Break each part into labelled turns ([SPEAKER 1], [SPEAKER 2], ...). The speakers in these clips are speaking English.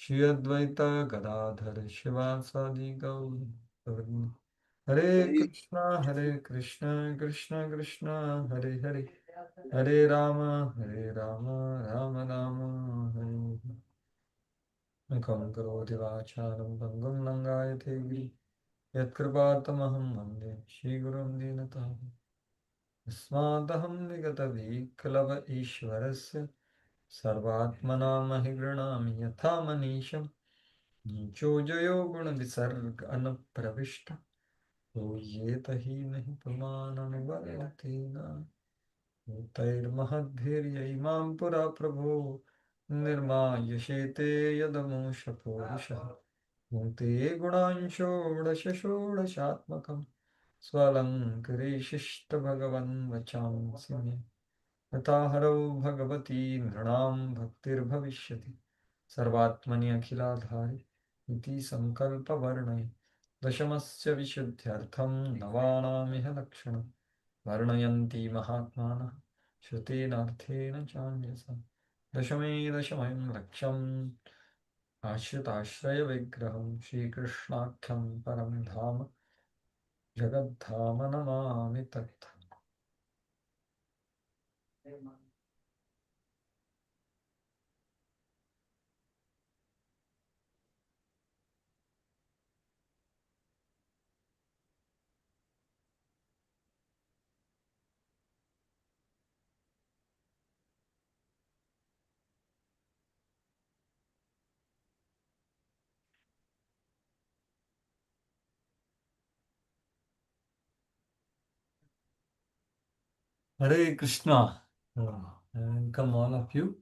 [SPEAKER 1] Shri Advaita Gadadhar Shivasadi Gaur. Hare Krishna, Krishna Krishna, Hare Hare, Hare Rama, Rama Rama, Hare Hare. Ekam karoti vacharam bangam langayate giri. Yat kripatamaham vande Shri Gurum Dinataha. Asmadaham vigata vikalava ishvarasya sarvatmanam mahigranam yatha manisham nichojayo guna visarg anapravishta yeta hi nahi pramanam तैर्महद्भिर्यैमां पुरा प्रभो निर्मायशेते यदमुषपूरुषः भुङ्क्ते गुणांशोडशोडशात्मकं स्वलङ्करेशिष्टभगवन् वचांसि मे यथाहरौ भगवती नृणां भक्तिर्भविष्यति सर्वात्मनि अखिलाधारि इति सङ्कल्पवर्णये दशमस्य विशुद्ध्यर्थं नवानामिह लक्षणम् वर्णयन्ति महात्मानः श्रुतेनार्थेन चान्यसा दशमे दशमं लक्ष्यम् आश्रिताश्रयविग्रहं श्रीकृष्णाख्यं परं धाम जगद्धाम नमामि तत् Hare Krishna. Welcome all of you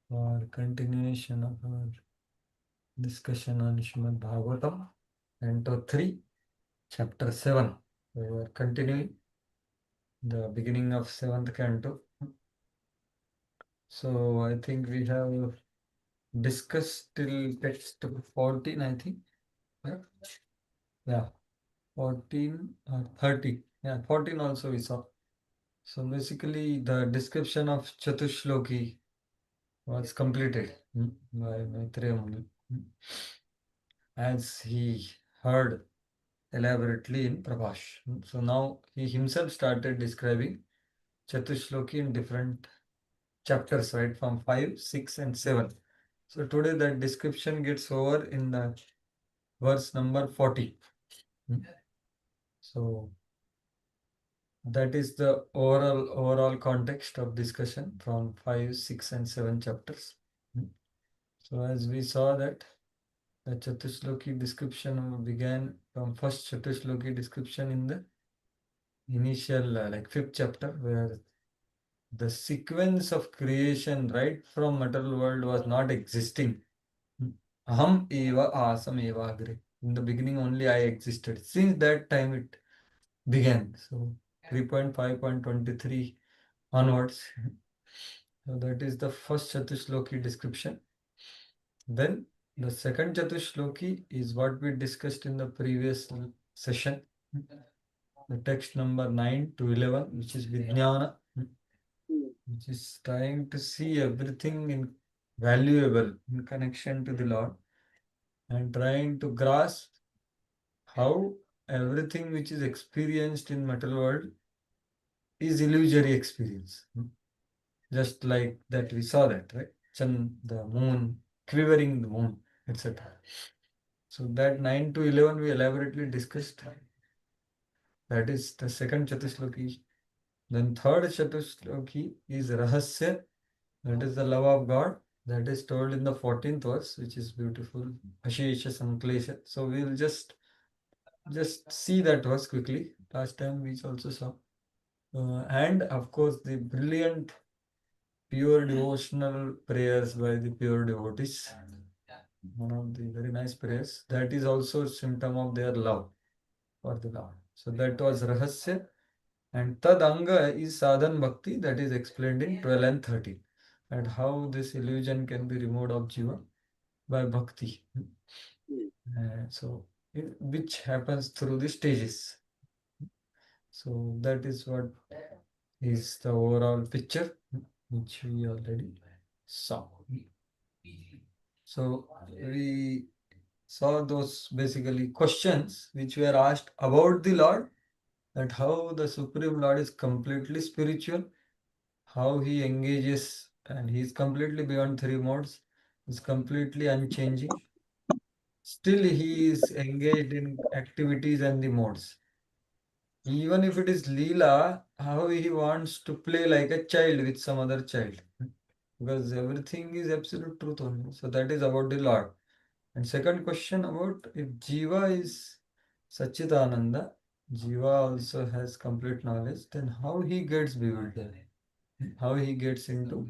[SPEAKER 1] for continuation of our discussion on Srimad Bhagavatam, Canto 3, Chapter 7. We are continuing the beginning of 7th Canto. So I think we have discussed till text 14, I think. Yeah, yeah, 14 or 30. Yeah, 14 also we saw. So basically the description of Chatushloki was completed by Maitreya Muni as he heard elaborately in Prabhash. So now he himself started describing Chatushloki in different chapters, right, from 5, 6 and 7. So today that description gets over in the verse number 40. So that is the overall context of discussion from 5, 6 and 7 chapters. So as we saw that the Chatushloki description began from first Chatushloki description in the initial like 5th chapter, where the sequence of creation right from material world was not existing. Aham eva asam eva agre. In the beginning only I existed. Since that time it began. So 3.5.23 onwards. So that is the first Chatushloki description. Then the second Chatushloki is what we discussed in the previous session. The text number 9 to 11, which is Vijnana, which is trying to see everything in valuable in connection to the Lord and trying to grasp how everything which is experienced in material world is illusory experience. Just like that we saw that, right? Chan, the moon, quivering the moon, etc. So that 9 to 11 we elaborately discussed. That is the second Chatushloki. Then third Chatushloki is Rahasya. That is the love of God. That is told in the 14th verse, which is beautiful. Ashesha Sanklesha. So we will just see that verse quickly. Last time we also saw. And of course the brilliant pure devotional prayers by the pure devotees. One of the very nice prayers. That is also a symptom of their love for the Lord. So that was Rahasya. And Tad Anga is Sadhan Bhakti, that is explained in 12 and 13. And how this illusion can be removed of Jiva by Bhakti. Which happens through the stages. So that is what is the overall picture which we already saw. So we saw those basically questions which were asked about the Lord, that how the Supreme Lord is completely spiritual, how he engages, and he is completely beyond three modes, is completely unchanging. Still, he is engaged in activities and the modes. Even if it is Leela, how he wants to play like a child with some other child. Because everything is absolute truth only. So that is about the Lord. And second question about if Jiva is Satchitananda, Jiva also has complete knowledge, then how he gets bewildered, how he gets into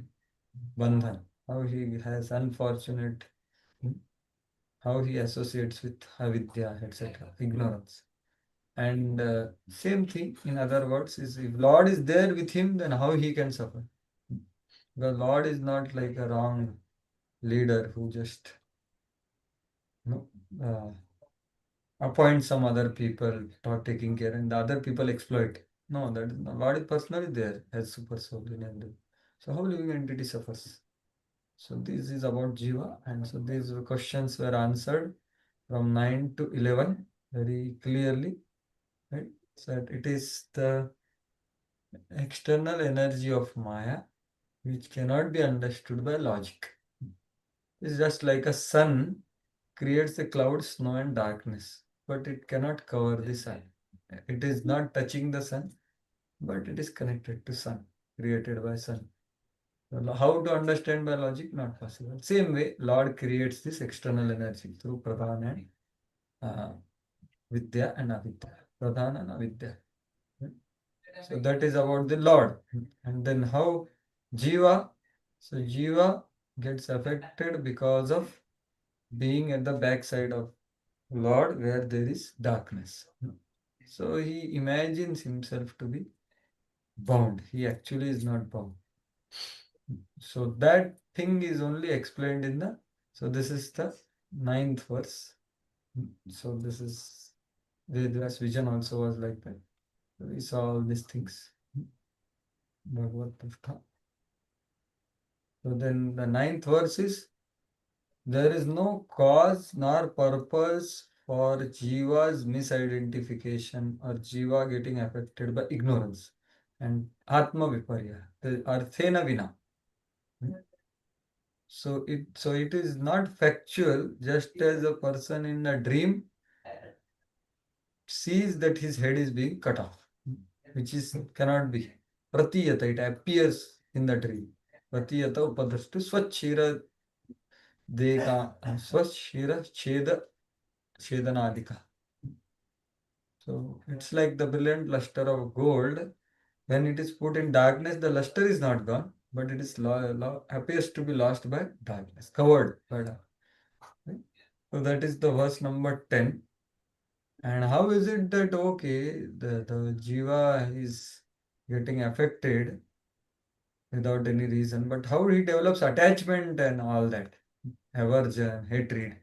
[SPEAKER 1] Bandhan, how he has unfortunate, how he associates with avidya, etc., ignorance. And same thing, in other words, is if Lord is there with him, then how he can suffer? Because Lord is not like a wrong leader who just you know, appoint some other people for taking care and the other people exploit. No, that is not. Lord is personally there as super soul in every. So how living entity suffers? So this is about Jiva, and so these questions were answered from 9 to 11 very clearly, right? So that it is the external energy of Maya which cannot be understood by logic. It's just like a sun creates the cloud, snow, and darkness, but it cannot cover the sun. It is not touching the sun, but it is connected to sun, created by sun. So how to understand by logic? Not possible. Same way, Lord creates this external energy through pradhan and uh, vidya and avidya. Pradhan and avidya. So that is about the Lord. And then how Jiva, so Jiva gets affected because of being at the backside of Lord where there is darkness. So he imagines himself to be bound. He actually is not bound. So that thing is only explained in the, so this is the ninth verse. So this is Vedvas vision also was like that. So we saw all these things. Bhagavad Gita. So then the ninth verse is, there is no cause nor purpose for Jiva's misidentification or Jiva getting affected by ignorance and Atma Viparya, the Arthena Vina. So it is not factual, just as a person in a dream sees that his head is being cut off, which is cannot be. Pratiyata, it appears in the dream. Pratiyata upadrishtu swachira deka swachira cheda chedanadika. So it's like the brilliant luster of gold. When it is put in darkness, the luster is not gone, but it is appears to be lost by darkness, covered by darkness. Right? So that is the verse number 10. And how is it that okay, the jiva is getting affected without any reason, but how he develops attachment and all that, aversion, hatred.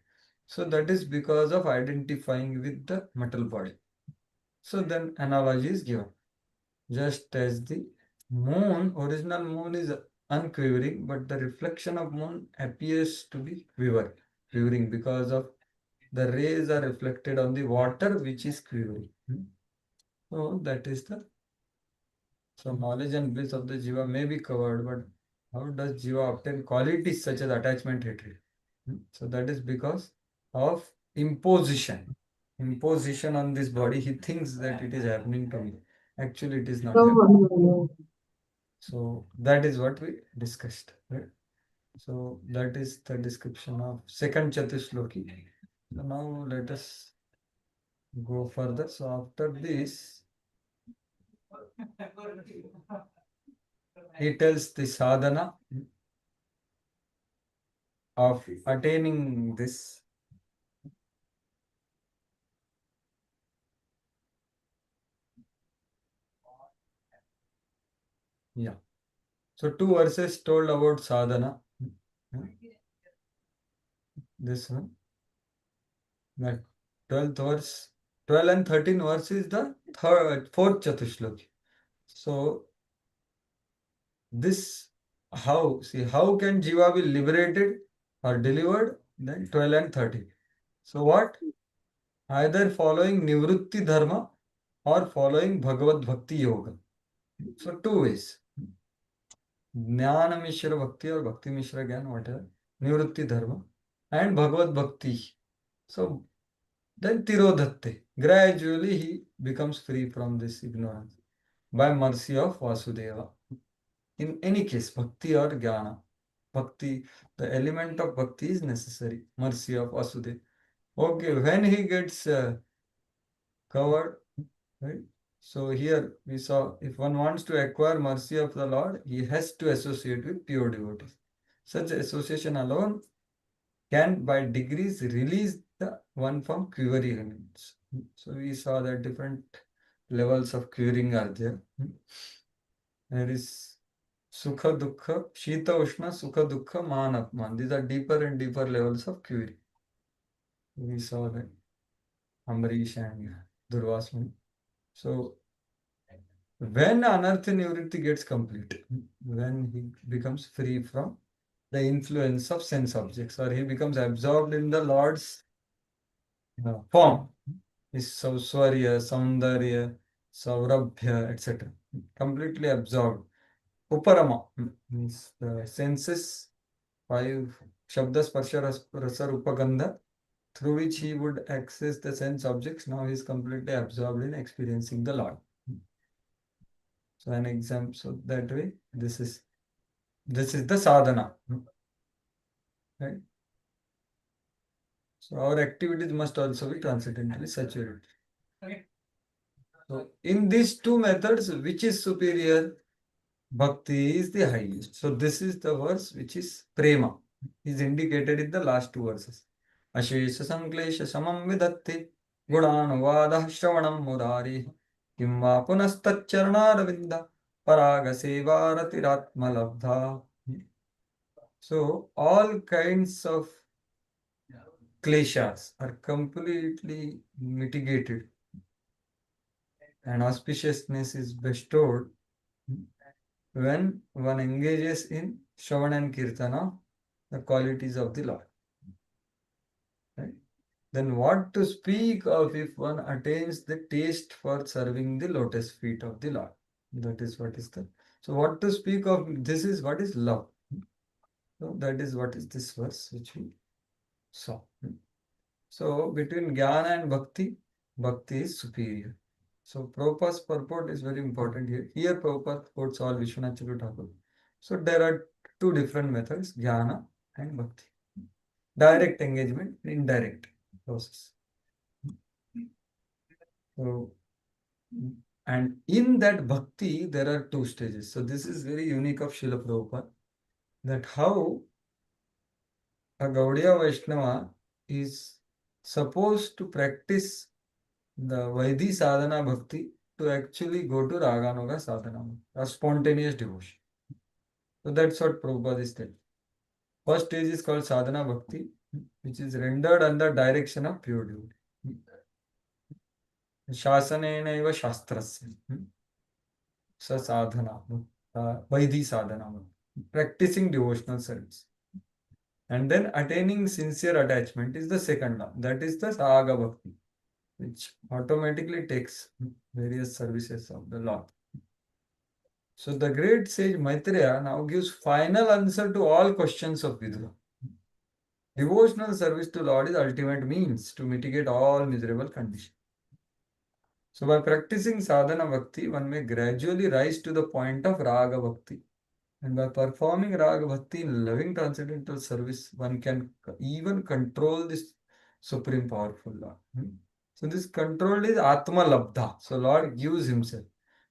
[SPEAKER 1] So that is because of identifying with the metal body. So then analogy is given. Just as the moon, original moon is unquivering, but the reflection of moon appears to be quivering because of the rays are reflected on the water which is quivering. So that is the, so knowledge and bliss of the jiva may be covered, but how does jiva obtain qualities such as attachment, hatred? So that is because of imposition. Imposition on this body. He thinks that it is happening to me. Actually, it is not happening. So that is what we discussed. Right? So that is the description of second Chatusloki. So now let us go further. So after this, he tells the sadhana of attaining this. Yeah. So two verses told about sadhana. This one. The 12th verse, 12 and 13 verse is the fourth Chatusloki. So this, how, see, how can Jiva be liberated or delivered? then 12 and 13. So what? Either following Nivrutti Dharma or following Bhagavad Bhakti Yoga. So two ways. Jnana Mishra Bhakti or Bhakti Mishra Gyan, whatever. Nivrutti Dharma and Bhagavad Bhakti. So then Tirodhatte. Gradually he becomes free from this ignorance by mercy of Vasudeva. In any case, Bhakti or Jnana. Bhakti, the element of Bhakti is necessary. Mercy of Vasudeva. Okay, when he gets covered, right? So here we saw if one wants to acquire mercy of the Lord, he has to associate with pure devotees. Such association alone can by degrees release the one from query limits. So we saw that different levels of querying are there. There is Sukha Dukha, Shita Ushna, Sukha Dukha, Man Apman. These are deeper and deeper levels of query. We saw that Amrish and Durvasmani. So when Anartha Nivritti gets complete, when he becomes free from the influence of sense objects, or he becomes absorbed in the Lord's form, his Sauswarya, Saundarya, Saurabhya, etc. Completely absorbed. Uparama means the senses, five Shabda, Sparsha, Rasa, Rupa, Gandha, through which he would access the sense objects. Now he is completely absorbed in experiencing the Lord. So an example, so that way, this is the sadhana, right? So our activities must also be transcendently saturated. Okay. So in these two methods, which is superior? Bhakti is the highest. So this is the verse which is prema, is indicated in the last two verses. Ashesha sanklesha samam vidatti gunanuvadah shravanam murari kimva punastacharnaravinda paraga sevaratiratma labdha. So all kinds of kleshas are completely mitigated and auspiciousness is bestowed when one engages in Shravan and Kirtana, the qualities of the Lord. Right? Then what to speak of if one attains the taste for serving the lotus feet of the Lord? That is what is the. So what to speak of, this is what is love. So that is what is this verse which we saw. So between Jnana and Bhakti, Bhakti is superior. So Prabhupada's purport is very important here. Here Prabhupada quotes all Vishwanath Chakravarti Thakur. So there are two different methods, Jnana and Bhakti. Direct engagement, indirect process. So, and in that Bhakti, there are two stages. So this is very unique of Srila Prabhupada, that how a Gaudiya Vaishnava is supposed to practice the Vaidhi sadhana bhakti to actually go to Raganuga sadhana, a spontaneous devotion. So that's what Prabhupada is telling. First stage is called sadhana bhakti, which is rendered under direction of pure devotee. Shasanena eva shastrasya. Sa sadhana, Vaidhi sadhana, practicing devotional service. And then attaining sincere attachment is the second law. That is the Saga bhakti, which automatically takes various services of the Lord. So the great sage Maitreya now gives final answer to all questions of Vidura. Devotional service to Lord is ultimate means to mitigate all miserable conditions. So by practicing sadhana bhakti, one may gradually rise to the point of raga bhakti. And by performing raga bhakti in loving transcendental service, one can even control this supreme powerful Lord. So this control is Atma Labdha. So Lord gives himself.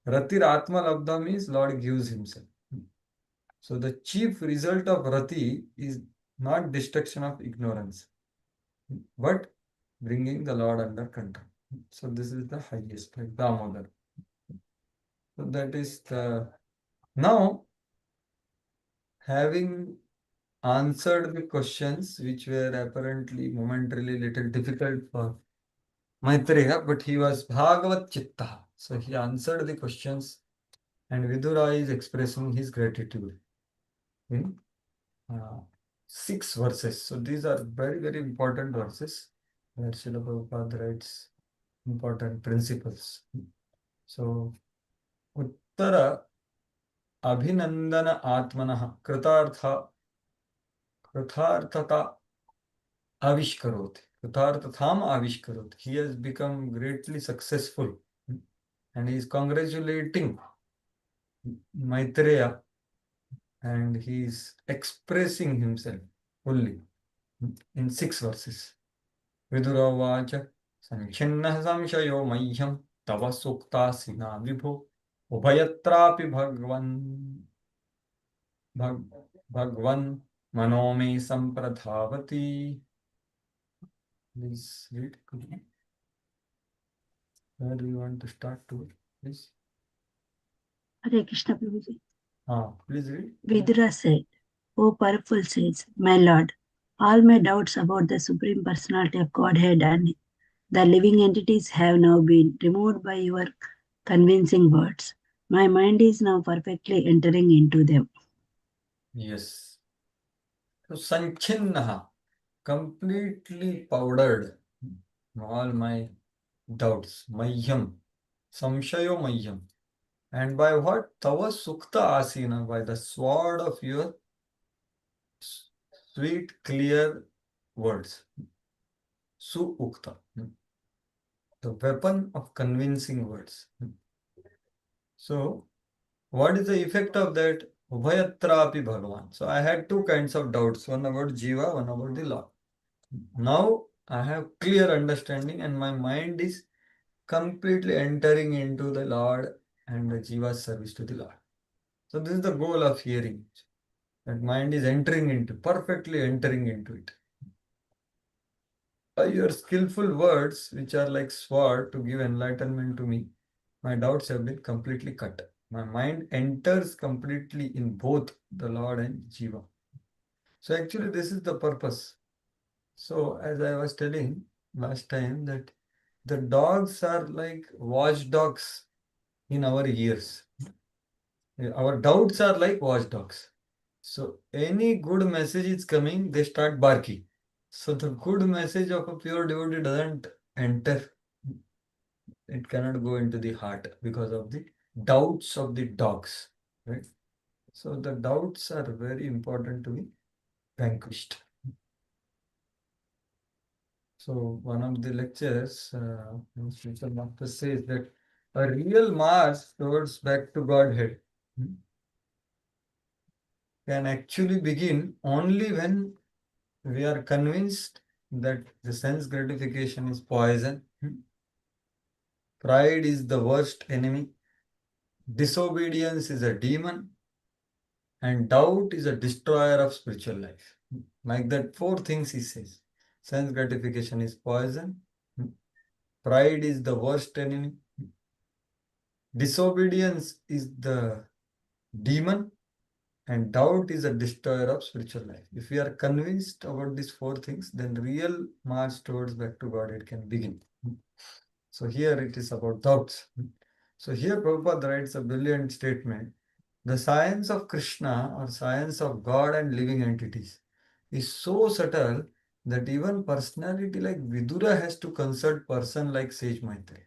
[SPEAKER 1] Ratir Atma Labdha means Lord gives himself. So the chief result of Rati is not destruction of ignorance, but bringing the Lord under control. So this is the highest, like Damodar. So that is the. Now, having answered the questions which were apparently momentarily little difficult for Maitreya, but he was Bhagavat Chitta. So he answered the questions and Vidura is expressing his gratitude in 6 verses. So these are very, very important verses where Srila Prabhupada writes important principles. So, Uttara Abhinandana Atmanah Kritarthata Avishkarot. Kritarthatham Avishkarot. He has become greatly successful and he is congratulating Maitreya and he is expressing himself fully in 6 verses. Viduravacha Sanchinnah Samshayo Mahyam Tava Suktasina Vibho Ubhayatrapi Bhagwan Manome Sampradhavati. Please read. Where do you want to start to? Please.
[SPEAKER 2] Hare Krishna Prabhuji.
[SPEAKER 1] Please read.
[SPEAKER 2] Vidura said, O powerful saints, my Lord, all my doubts about the Supreme Personality of Godhead and the living entities have now been removed by your convincing words. My mind is now perfectly entering into them.
[SPEAKER 1] Yes. So Sanchinnaha, completely powdered all my doubts. Mahyam, Samshayo Mahyam. And by what? Tava Sukta Asina, by the sword of your sweet, clear words. Su Ukta, the weapon of convincing words. So, what is the effect of that? Ubhayatrapi Bhagavan. So, I had two kinds of doubts, one about Jiva, one about the Lord. Now, I have clear understanding and my mind is completely entering into the Lord and the Jiva's service to the Lord. So, this is the goal of hearing. That mind is entering into, perfectly entering into it. By your skillful words, which are like sword to give enlightenment to me, my doubts have been completely cut. My mind enters completely in both the Lord and Jiva. So actually this is the purpose. So as I was telling last time that the dogs are like watchdogs in our ears. Our doubts are like watchdogs. So any good message is coming, they start barking. So the good message of a pure devotee doesn't enter. It cannot go into the heart because of the doubts of the dogs, right? So the doubts are very important to be vanquished. So one of the lectures, Spiritual Master says that a real march towards back to Godhead can actually begin only when we are convinced that the sense gratification is poison, pride is the worst enemy, disobedience is a demon, and doubt is a destroyer of spiritual life. Like that, 4 things he says. Sense gratification is poison, pride is the worst enemy, disobedience is the demon, and doubt is a destroyer of spiritual life. If we are convinced about these 4 things, then real march towards back to God it can begin. So here it is about doubts. So here Prabhupada writes a brilliant statement. The science of Krishna or science of God and living entities is so subtle that even personality like Vidura has to consult person like Sage Maitreya.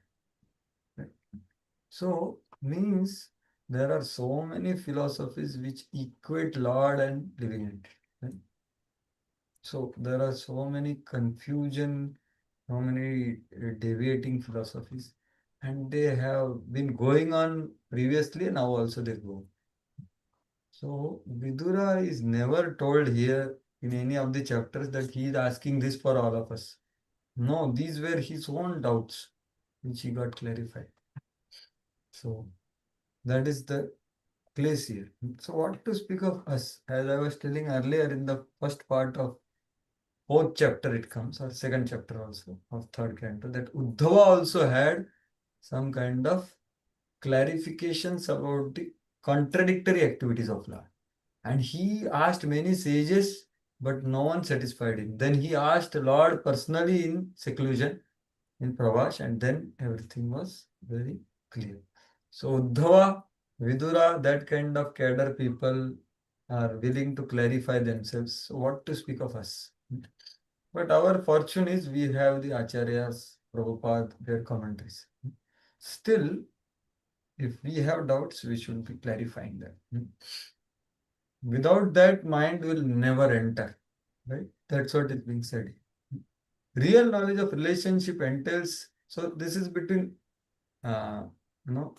[SPEAKER 1] Right? So means there are so many philosophies which equate Lord and living entity. Right? So there are so many confusion, so many deviating philosophies, and they have been going on previously, now also they go. So Vidura is never told here in any of the chapters that he is asking this for all of us. No, these were his own doubts, which he got clarified. So that is the place here. So what to speak of us? As I was telling earlier in the first part of 4th chapter it comes, or 2nd chapter also of 3rd canto, that Uddhava also had some kind of clarifications about the contradictory activities of Lord. And he asked many sages, but no one satisfied him. Then he asked Lord personally in seclusion, in Pravash, and then everything was very clear. So Uddhava, Vidura, that kind of cadre people, are willing to clarify themselves. So what to speak of us? But our fortune is we have the Acharyas, Prabhupada, their commentaries. Still, if we have doubts, we should be clarifying them. Without that, mind will never enter. Right? That's what is being said. Real knowledge of relationship entails. So this is between Ubhayatra.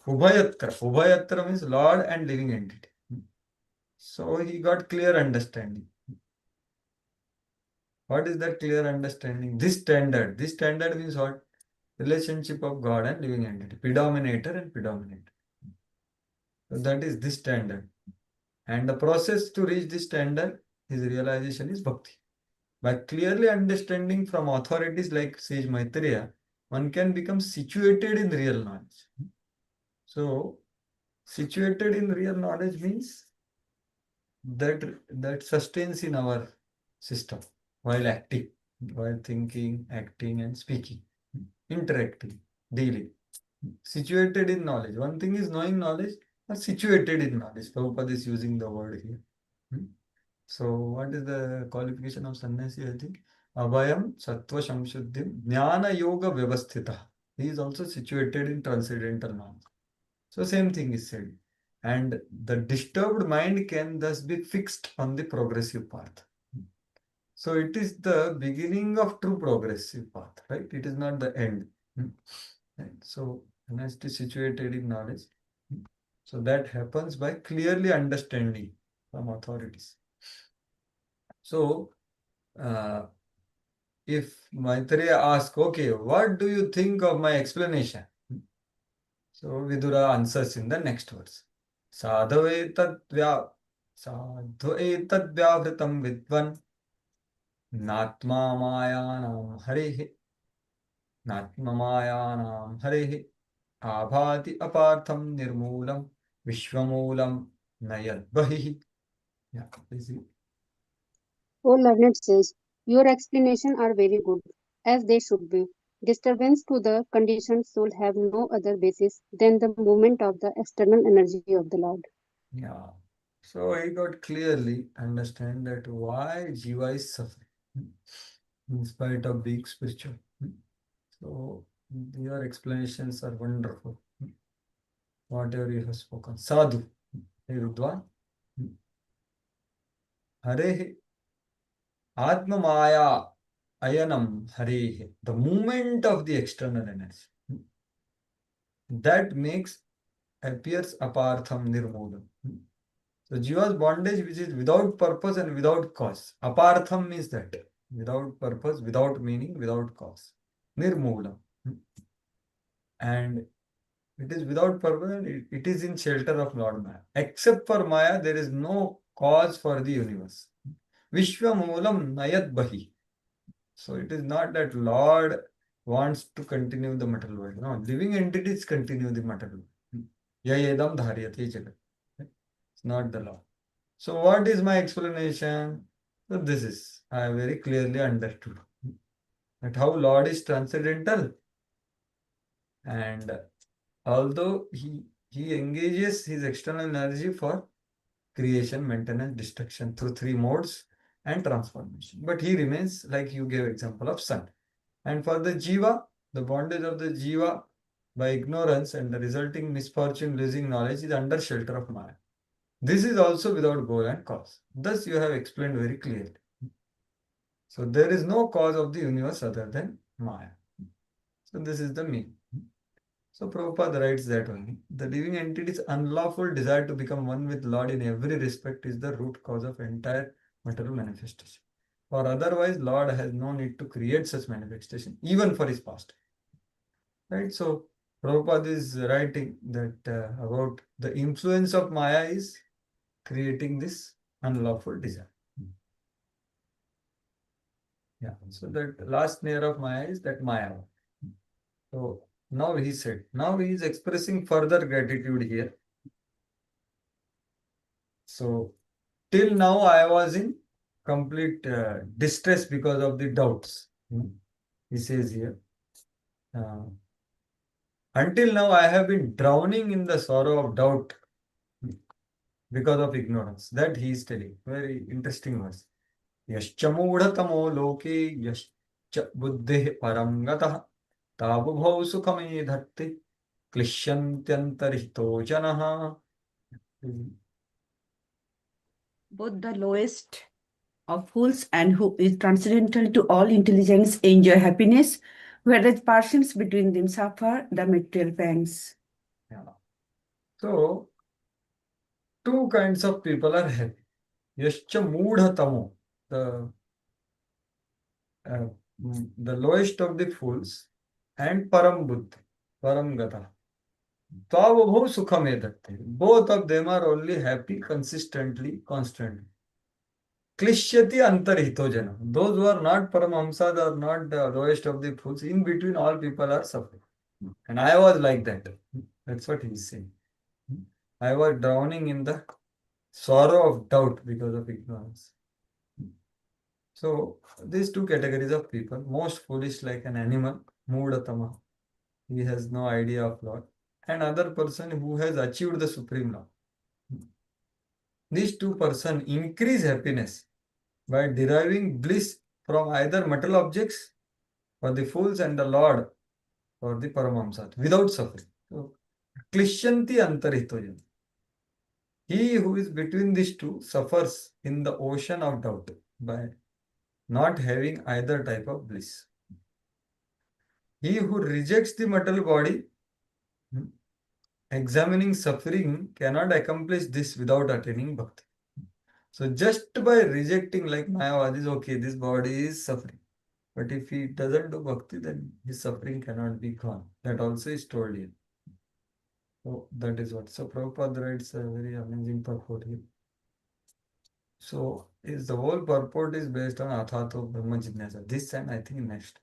[SPEAKER 1] Ubhayatra means Lord and living entity. So he got clear understanding. What is that clear understanding? This standard. This standard means what? Relationship of God and living entity. Predominator and predominator. So that is this standard. And the process to reach this standard, his realization is bhakti. By clearly understanding from authorities like Sage Maitreya, one can become situated in real knowledge. So, situated in real knowledge means that sustains in our system while acting, while thinking, acting, and speaking, interacting, dealing. Situated in knowledge. One thing is knowing knowledge, but situated in knowledge. Prabhupada is using the word here. So, what is the qualification of sannyasi? I think Abhayam Sattva Samshuddhim Jnana Yoga Vyavasthita. He is also situated in transcendental knowledge. So, same thing is said. And the disturbed mind can thus be fixed on the progressive path. So, it is the beginning of true progressive path, right? It is not the end. Right? So, honesty situated in knowledge. So, that happens by clearly understanding from authorities. So, if Maitreya asks, okay, what do you think of my explanation? So Vidura answers in the next verse. Sadhu etad vyavritam vidvan natma mayanam harihi natma mayanam harihi abhati apartham nirmulam vishwamulam nayad bahihi. Yeah, this is
[SPEAKER 3] O learned sage, your explanations are very good, as they should be. Disturbance to the conditioned soul have no other basis than the movement of the external energy of the Lord.
[SPEAKER 1] yeah. So I got clearly understand that why Jiva is suffering in spite of being spiritual. So your explanations are wonderful. Whatever you have spoken. Sadhu. Hey Rudwan. Hare Atma Maya Ayanam Hare. The movement of the external energy. That makes appears apartham nirmulam. So Jiva's bondage which is without purpose and without cause. Apartham means that. Without purpose, without meaning, without cause. Nirmulam. And it is without purpose and it is in shelter of Lord Maya. Except for Maya, there is no cause for the universe. Vishwamulam Nayat Bahi. So it is not that Lord wants to continue the material world. No, living entities continue the material world. Yayedam dharyate jagat. It's not the law. So what is my explanation? So this is, I very clearly understood that how Lord is transcendental and although he engages his external energy for creation, maintenance, destruction through three modes and transformation. But he remains like you gave example of sun. And for the jiva, the bondage of the jiva by ignorance and the resulting misfortune losing knowledge is under shelter of Maya. This is also without goal and cause. Thus you have explained very clearly. So there is no cause of the universe other than Maya. So this is the meaning. So Prabhupada writes that only. The living entity's unlawful desire to become one with Lord in every respect is the root cause of entire material manifestation. For otherwise, Lord has no need to create such manifestation, even for his past. Right? So Prabhupada is writing that about the influence of Maya is creating this unlawful desire. Yeah. So that last layer of Maya is that Maya. So now he said, now he is expressing further gratitude here. So till now I was in complete distress because of the doubts. He says here, uh, until now I have been drowning in the sorrow of doubt. because of ignorance. That he is telling. Very interesting verse. Yascha moodhatamo loke yascha buddhi parangatah tabubhau sukhame dhatti klishyantyantaristo janaha.
[SPEAKER 2] Both the lowest of fools and who is transcendental to all intelligence enjoy happiness, whereas persons between them suffer the material pangs.
[SPEAKER 1] Yeah. So, two kinds of people are happy. Yascha moodhatamo, uh, the lowest of the fools, and param buddhi, param gata. Tavabhav sukham edatte. Both of them are only happy consistently, constantly. Klishyati antarhito jana. Those who are not Paramahamsas are not the lowest of the fools. In between, all people are suffering. And I was like that. That's what he's saying. I was drowning in the sorrow of doubt because of ignorance. So, these two categories of people, most foolish like an animal, Moodatama. He has no idea of Lord. And other person who has achieved the supreme law. These two persons increase happiness by deriving bliss from either material objects for the fools and the Lord for the Paramahamsat without suffering. So, Klishyanti antarhitojan. He who is between these two suffers in the ocean of doubt by not having either type of bliss. He who rejects the material body, examining suffering, cannot accomplish this without attaining bhakti. So just by rejecting, like Mayavadis, okay, this body is suffering. But if he doesn't do bhakti, then his suffering cannot be gone. That also is told here. So that is what. So Prabhupada writes a very amazing purport here. So is the whole purport is based on Athato Brahma Jnana. This and I think next.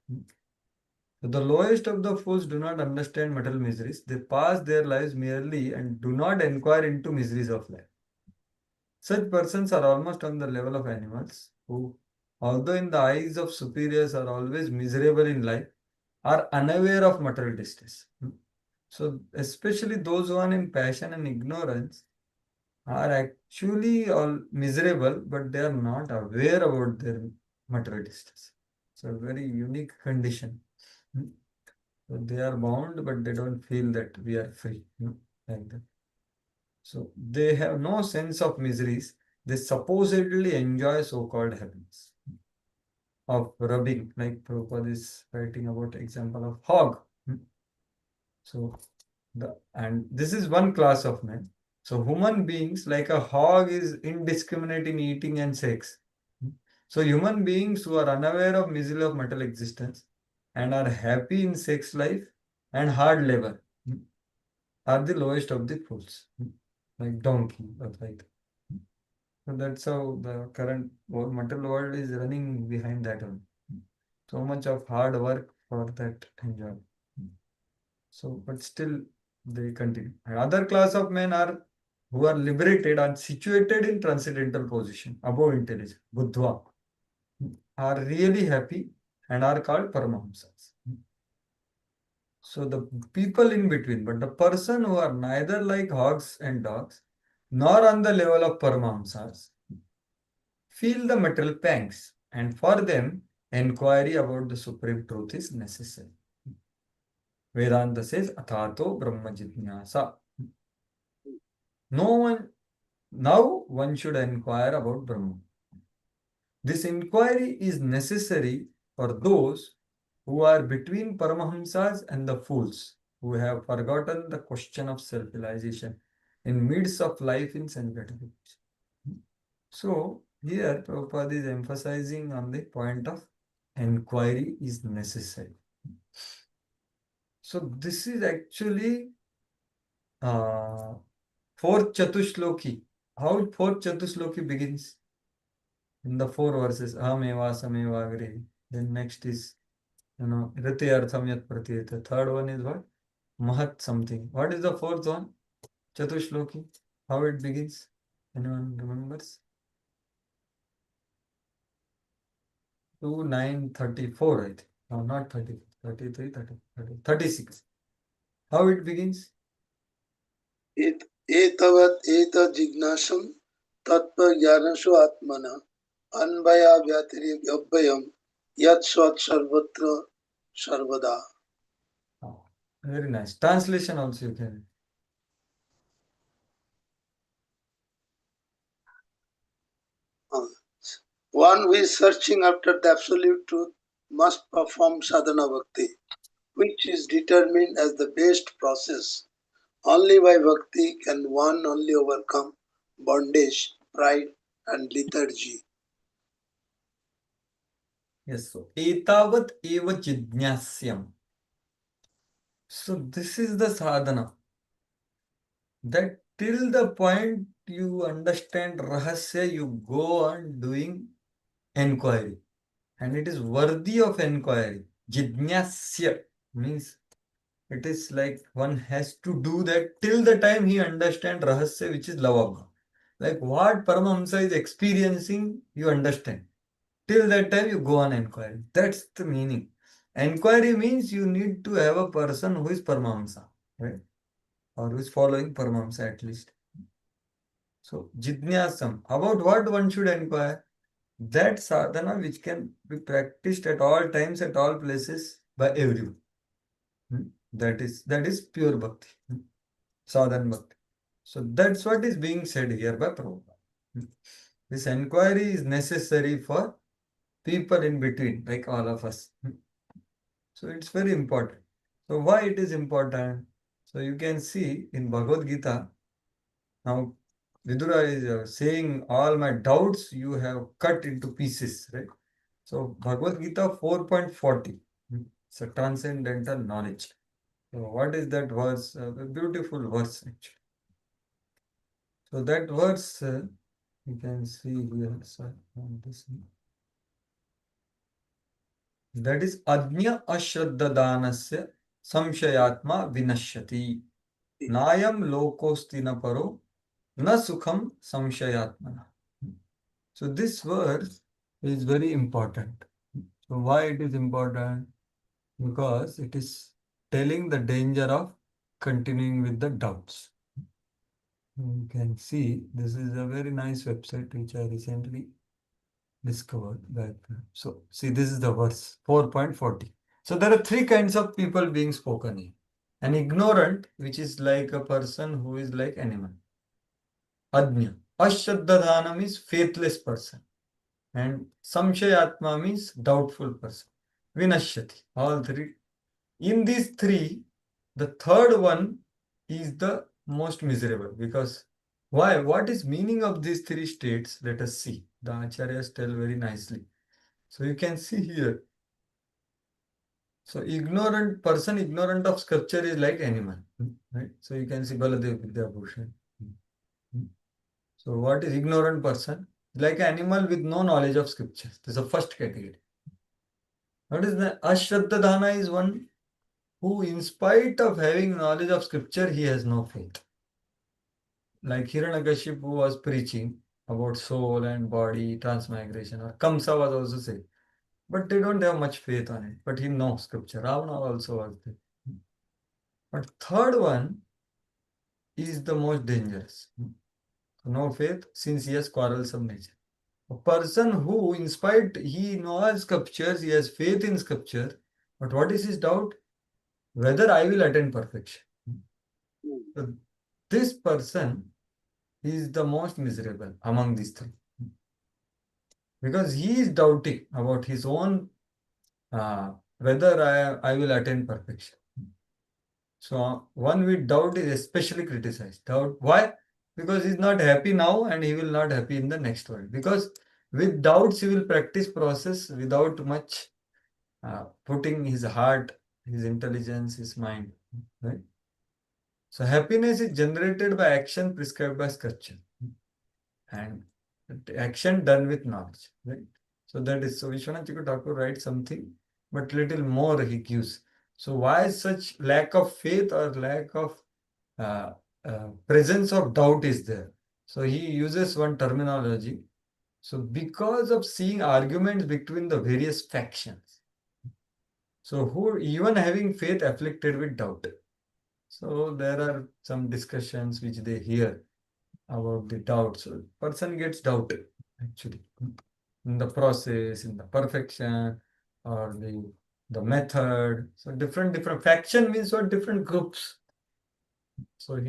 [SPEAKER 1] So the lowest of the fools do not understand material miseries. They pass their lives merely and do not inquire into miseries of life. Such persons are almost on the level of animals who, although in the eyes of superiors are always miserable in life, are unaware of material distress. So, especially those who are in passion and ignorance are actually all miserable, but they are not aware about their material distress. So, a very unique condition. So they are bound, but they don't feel that we are free, like that. So they have no sense of miseries. They supposedly enjoy so-called happiness of rubbing, like Prabhupada is writing about example of hog. So and this is one class of men. So human beings like a hog is indiscriminate in eating and sex. So human beings who are unaware of misery of material existence and are happy in sex life and hard labor are the lowest of the fools, like donkey or like that. So that's how the current material world is running behind that one. So much of hard work for that enjoy. So, but still they continue. Another class of men are who are liberated and situated in transcendental position, above intelligence, buddhva, are really happy and are called paramahamsas. So the people in between, but the person who are neither like hogs and dogs, nor on the level of paramahamsas, feel the material pangs, and for them, inquiry about the supreme truth is necessary. Vedanta says, Athato Brahma Jitnyasa. No one, now one should inquire about Brahma. This inquiry is necessary for those who are between Paramahamsas and the fools, who have forgotten the question of self-realization in midst of life in sense gratification. So, here Prabhupada is emphasizing on the point of inquiry is necessary. So, this is actually fourth Chatushloki. How fourth Chatushloki begins? In the four verses, Ahameva Sameva Agre. Then next is, Rati Artham Yat Pratiyata. Third one is what? Mahat something. What is the fourth one? Chatushloki. How it begins? Anyone remembers? 2934, I think. No, not 30, 33, 30, 30, 36. How it begins?
[SPEAKER 4] It एतवत् एतज्जिज्ञासं तत्त्वज्ञानसु आत्मना अन्वयाव्यतिरेक्यव्ययम् यत् सत् सर्वत्र सर्वदा.
[SPEAKER 1] Very nice. Translation also you can.
[SPEAKER 4] One who is searching after the absolute truth must perform sadhana bhakti, which is determined as the best process. Only by bhakti can one only overcome bondage, pride, and lethargy.
[SPEAKER 1] Yes, so etavat eva jidnyasyam. So this is the sadhana. That till the point you understand rahasya, you go on doing enquiry. And it is worthy of enquiry. Jidnyasya means it is like one has to do that till the time he understands rahasya, which is lavabha. Like what Paramahamsa is experiencing, you understand. Till that time, you go on enquiry. That's the meaning. Enquiry means you need to have a person who is Paramahamsa, right? Or who is following Paramahamsa at least. So, Jidnyasam. About what one should inquire? That sadhana which can be practiced at all times, at all places, by everyone. That is pure bhakti. Sadhana bhakti. So that's what is being said here by Prabhupada. This enquiry is necessary for people in between, like all of us. So it's very important. So why it is important? So you can see in Bhagavad Gita, now Vidura is saying all my doubts you have cut into pieces, right? So Bhagavad Gita 4.40, it's a transcendental knowledge. So what is that verse? A beautiful verse actually. So that verse you can see here. So on this. That is Ajna Ashraddhadanasya Samshayatma Vinashyati. Nayam Lokosti na paro na sukham samshayatmana. So this verse is very important. So why it is important? Because it is telling the danger of continuing with the doubts. You can see this is a very nice website which I recently discovered. So see, this is the verse 4.40. So there are three kinds of people being spoken here. An ignorant, which is like a person who is like animal. Ajna. Ashraddhadhana means faithless person. And Samshayatma means doubtful person. Vinashyati. All three. In these three, the third one is the most miserable. Because why? What is meaning of these three states? Let us see. The Acharyas tell very nicely. So you can see here. So ignorant person, ignorant of scripture is like animal. Right? So you can see Baladev Vidyabhushan. So what is ignorant person? Like an animal with no knowledge of scriptures. This is the first category. What is the Ashraddhadhana is one who in spite of having knowledge of scripture, he has no faith. Like Hiranyakashipu was preaching about soul and body, transmigration, or Kamsa was also saying. But they don't have much faith on it. But he knows scripture. Ravana also was there. But third one is the most dangerous. No faith since he has quarrelsome nature. A person who, in spite he knows scriptures, he has faith in scripture, but what is his doubt? Whether I will attain perfection. So this person is the most miserable among these three. Because he is doubting about his own whether I will attain perfection. So one with doubt is especially criticized. Doubt. Why? Because he's not happy now and he will not happy in the next world. Because with doubts he will practice process without much putting his heart, his intelligence, his mind. Right? So happiness is generated by action prescribed by scripture. And action done with knowledge. Right? So that is, so Vishwanath Thakur writes something, but little more he gives. So why such lack of faith or lack of presence of doubt is there? So he uses one terminology. So because of seeing arguments between the various factions. So who even having faith afflicted with doubt. So there are some discussions which they hear about the doubt. So person gets doubted actually in the process, in the perfection, or the method. So different faction means what, different groups. So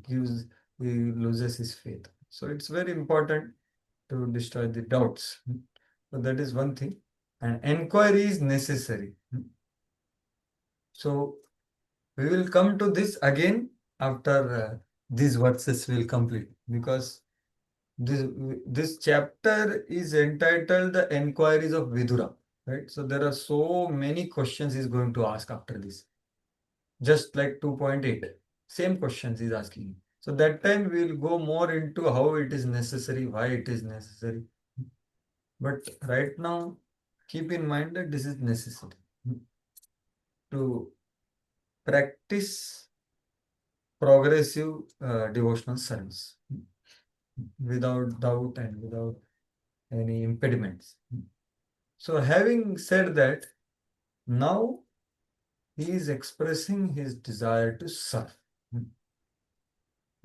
[SPEAKER 1] gives he loses his faith. So it's very important to destroy the doubts. So that is one thing. And enquiry is necessary. So we will come to this again after these verses will complete, because this chapter is entitled The Enquiries of Vidura, right? So there are so many questions he's going to ask after this, just like 2.8, same questions he's asking. So that time we'll go more into how it is necessary, why it is necessary. But right now, keep in mind that this is necessary to practice progressive devotional service without doubt and without any impediments. So having said that, now he is expressing his desire to serve.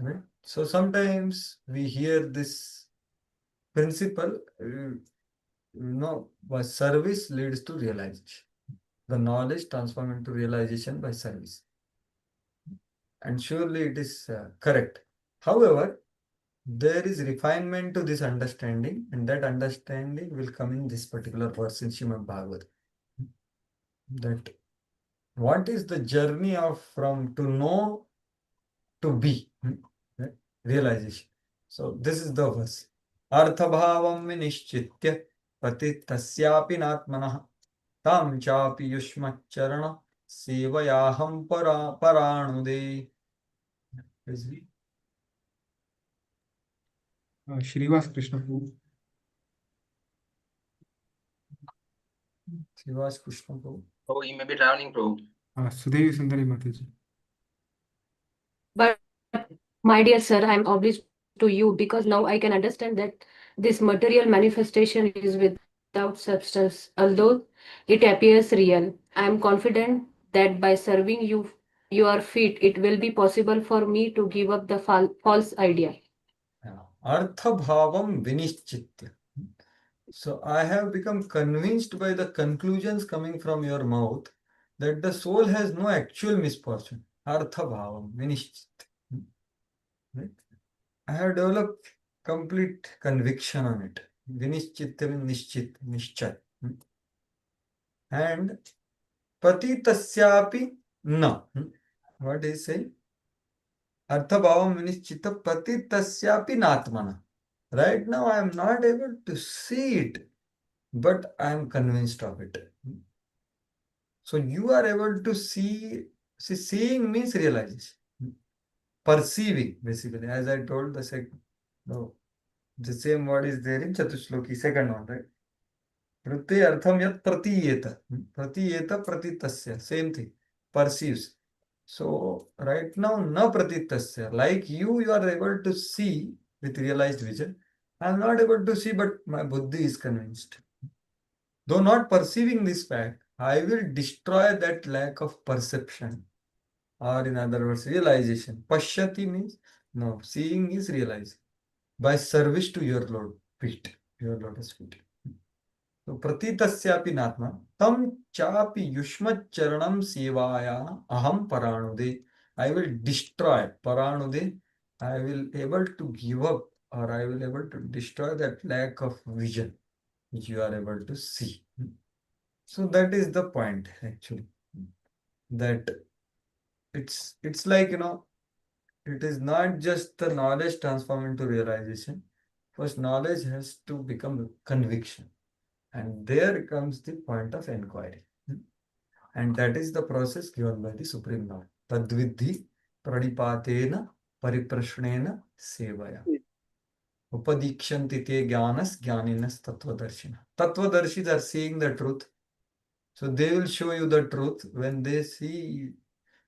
[SPEAKER 1] Right? So sometimes we hear this principle, by service leads to realization. The knowledge transforms into realization by service. And surely it is correct. However, there is refinement to this understanding, and that understanding will come in this particular verse in Srimad Bhagavad. That what is the journey of from to know to be, right? Realization. So this is the verse. Arthabhavam vinishchitya patitasyapi natmanah tam chapi yushmacharana sevayaham paranude.
[SPEAKER 5] Shrivas Krishna Prabhu.
[SPEAKER 1] Srivas Krishna Prabhu.
[SPEAKER 6] Oh, you may be drowning, Prabhu.
[SPEAKER 5] Sudevi Sundari Mataji.
[SPEAKER 7] But my dear sir, I am obliged to you because now I can understand that this material manifestation is without substance, although it appears real. I am confident that by serving you your feet, it will be possible for me to give up the false idea.
[SPEAKER 1] Arthabhavam vinishchitya. So I have become convinced by the conclusions coming from your mouth that the soul has no actual misfortune. Arthabhavam vinishchitya. Right? I have developed complete conviction on it. Vinishchitya means nishchit, nishchay. And patitasyapi na. What is saying? Arthabhavam vinishchita patitasyapi natmana. Right now I am not able to see it, but I am convinced of it. So you are able to see, seeing means realization. Perceiving, basically, as I told the same word is there in Chatushloki, second one, right? Prati artham yat pratiyeta. Pratiyeta pratitasya, same thing, perceives. So right now, na pratitasya, like you are able to see with realized vision. I am not able to see, but my buddhi is convinced. Though not perceiving this fact, I will destroy that lack of perception, or in other words, realization. Pashyati means, no, seeing is realizing by service to your Lord feet, your lotus feet. So pratitasyapi natma tam chapi yushmat charanam sevaya aham paranude. I will destroy paranude. I will able to give up, or I will able to destroy that lack of vision which you are able to see. So that is the point actually. That it's like, it is not just the knowledge transform into realization. First, knowledge has to become conviction. And there comes the point of inquiry. And that is the process given by the Supreme Lord. Tadvidhi pranipatena pariprashnena sevaya. Upadikshanti te jnanas jnaninas tattvadarshina. Tattvadarshis are seeing the truth. So they will show you the truth when they see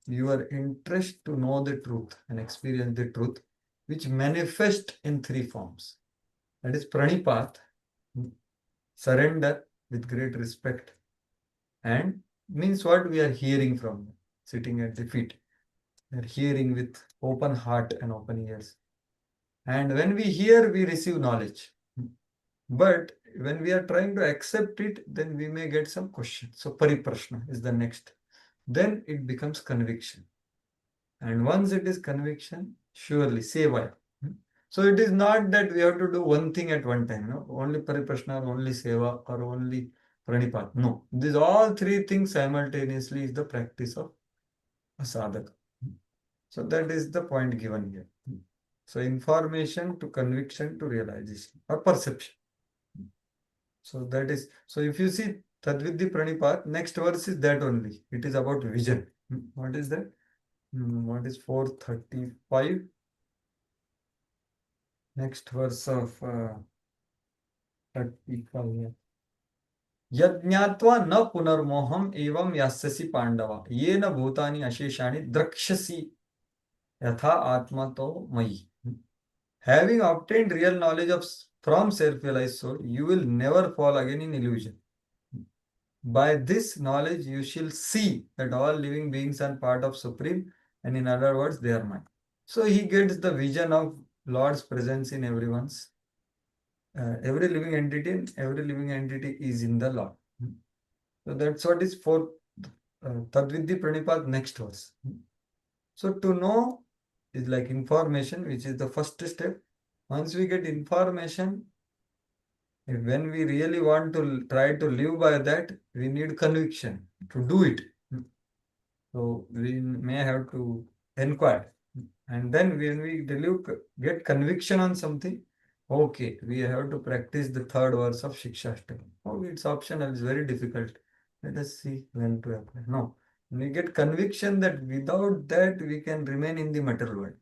[SPEAKER 1] your interest to know the truth and experience the truth, which manifest in three forms. That is pranipat, surrender with great respect, and means what we are hearing from them, sitting at the feet. We are hearing with open heart and open ears. And when we hear, we receive knowledge. But when we are trying to accept it, then we may get some questions. So pariprashna is the next. Then it becomes conviction. And once it is conviction, surely seva. So it is not that we have to do one thing at one time, no? Only pariprashna, or only seva, or only pranipat. No. These all three things simultaneously is the practice of a sadhaka. So that is the point given here. So information to conviction to realization or perception. So that is, so if you see Tadvidhi Pranipat, next verse is that only. It is about vision. What is that? What is 435? Next verse of 35. Yajñatva na punarmoham evam yasyasi pandava yena bhutani asheshani drakshasi yatha atma to mayi. Having obtained real knowledge of from self-realized soul, you will never fall again in illusion. By this knowledge, you shall see that all living beings are part of Supreme, and in other words, they are mine. So he gets the vision of Lord's presence in everyone's, every living entity, and every living entity is in the Lord. So that's what is for Tadvidhi Pranipad next verse. So to know is like information, which is the first step. Once we get information, when we really want to try to live by that, we need conviction to do it. So we may have to inquire. And then when we get conviction on something, okay, we have to practice the third verse of Shikshashtaka. Oh, it's optional, it's very difficult. Let us see when to apply. No, we get conviction that without that we can remain in the material world.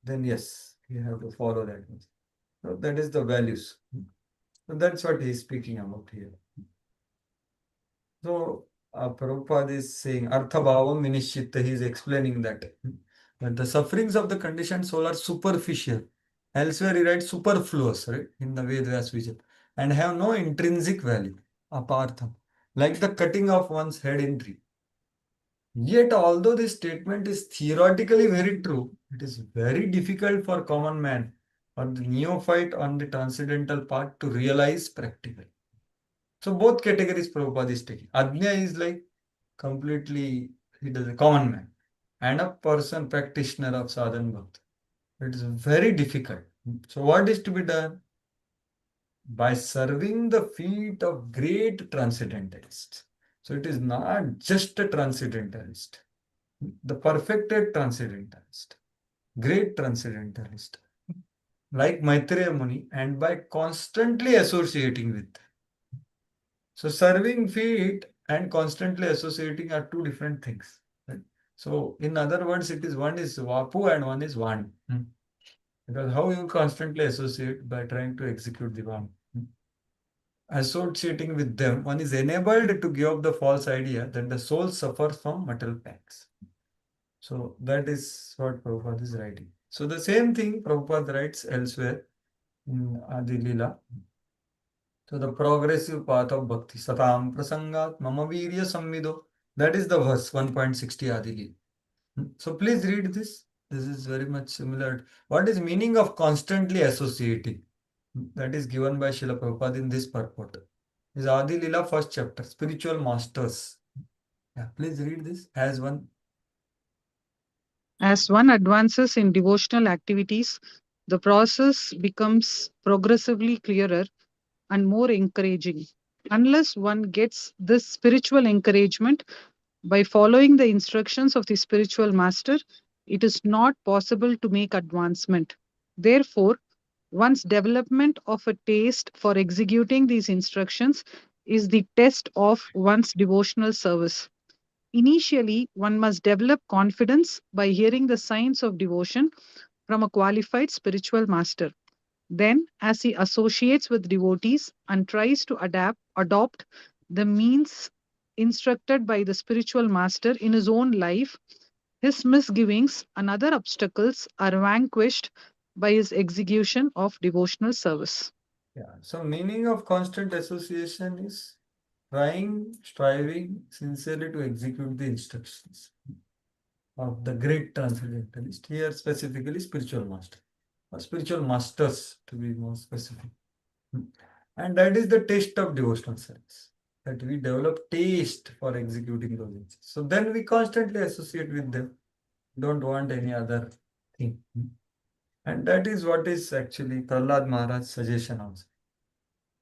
[SPEAKER 1] Then yes, we have to follow that. So that is the values. So that's what he's speaking about here. So Prabhupada is saying Arthabhavam Vinishchitta, he is explaining that. But the sufferings of the conditioned soul are superficial. Elsewhere he writes superfluous, right? In the Vedas vision. And have no intrinsic value. Apartham. Like the cutting of one's head in tree. Yet although this statement is theoretically very true, it is very difficult for common man or the neophyte on the transcendental path to realize practically. So both categories Prabhupada is taking. Ajna is like completely, it is a common man. And a person practitioner of sadhana bhakti. It is very difficult. So what is to be done? By serving the feet of great transcendentalists. So it is not just a transcendentalist. The perfected transcendentalist. Great transcendentalist. Like Maitreya Muni, and by constantly associating with. So serving feet and constantly associating are two different things. Right? So in other words, it is one is Vapu and one is Van. Because how you constantly associate by trying to execute the Van. Associating with them, one is enabled to give up the false idea that the soul suffers from material pangs. So that is what Prabhupada is writing. So the same thing Prabhupada writes elsewhere in Adi Lila. So the progressive path of bhakti. Satam prasangat mama virya samvido. That is the verse 1.60 Adili. So please read this. This is very much similar. What is meaning of constantly associating? That is given by Srila Prabhupada in this purport. Is Adi Lila first chapter, Spiritual Masters. Yeah, please read this as one.
[SPEAKER 6] As one advances in devotional activities, the process becomes progressively clearer and more encouraging. Unless one gets this spiritual encouragement by following the instructions of the spiritual master, it is not possible to make advancement. Therefore, one's development of a taste for executing these instructions is the test of one's devotional service. Initially, one must develop confidence by hearing the signs of devotion from a qualified spiritual master. Then, as he associates with devotees and tries to adopt the means instructed by the spiritual master in his own life, his misgivings and other obstacles are vanquished by his execution of devotional service.
[SPEAKER 1] Yeah. So meaning of constant association is trying, striving sincerely to execute the instructions. of the great transcendentalist, here specifically spiritual master, or spiritual masters to be more specific. And that is the taste of devotional service, that we develop taste for executing those things. So then we constantly associate with them, don't want any other thing. And that is what is actually Prahlad Maharaj's suggestion also,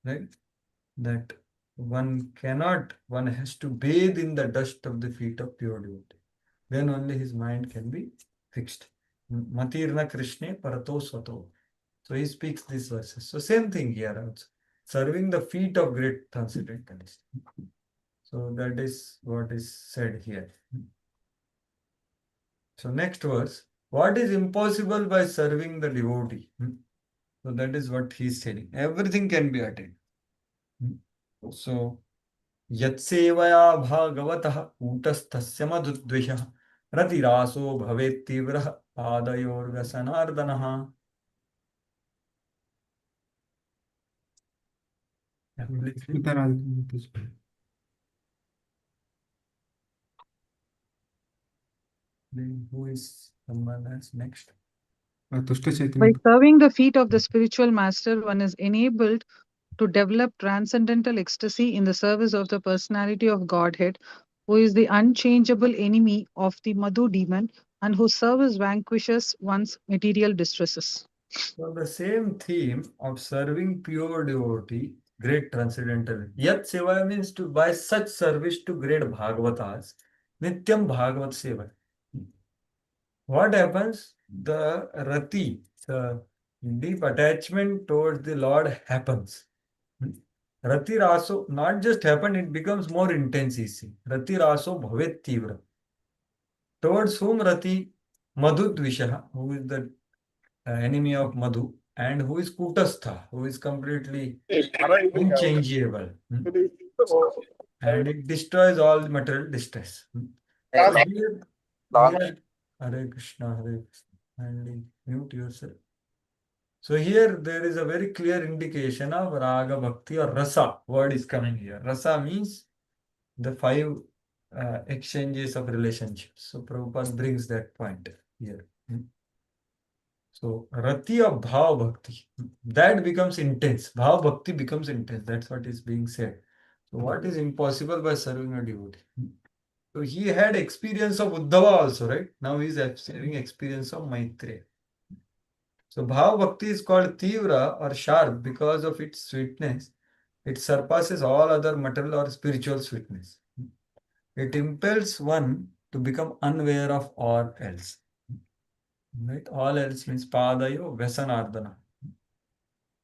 [SPEAKER 1] right? That one has to bathe in the dust of the feet of pure devotee. Then only his mind can be fixed. Matirna Krishne Parato Swato. So he speaks these verses. So same thing here also. Serving the feet of great transcendentalists. So that is what is said here. So next verse. What is impossible by serving the devotee? So that is what he is telling. Everything can be attained. So यत्सेवया भागवतः कूटस्थस्य मधुद्विषः रतिरासो भवेत्तीव्रः पादयोर्व्यसनार्दनः.
[SPEAKER 5] Smita Radhika Mataji.
[SPEAKER 1] Who is someone else next?
[SPEAKER 5] Tushta
[SPEAKER 6] By
[SPEAKER 5] Chaitanya.
[SPEAKER 6] serving the feet of the spiritual master, one is enabled to develop transcendental ecstasy in the service of the personality of Godhead, who is the unchangeable enemy of the Madhu demon and whose service vanquishes one's material distresses.
[SPEAKER 1] So the same theme of serving pure devotee, great transcendental. Yat seva means to by such service to great Bhagavatas, Nityam Bhagavat Seva. What happens? The rati, the deep attachment towards the Lord happens. Rati raso, not just happen, it becomes more intense, you see. Rati raso bhavet tivra. Towards whom rati? Madhudvishaha, who is the enemy of Madhu, and who is Kutastha, who is completely unchangeable. And it destroys all the material distress. So here, Hare Krishna, Hare Krishna, and mute yourself. So here there is a very clear indication of Raga Bhakti or Rasa. Word is coming here. Rasa means the five exchanges of relationships. So Prabhupada brings that point here. So Rati of Bhav Bhakti, that becomes intense. Bhav Bhakti becomes intense. That's what is being said. So what is impossible by serving a devotee? So he had experience of Uddhava also, right? Now he is having experience of Maitreya. So Bhav Bhakti is called Tivra or sharp because of its sweetness. It surpasses all other material or spiritual sweetness. It impels one to become unaware of all else. Right? All else means Padayo Vesanardana.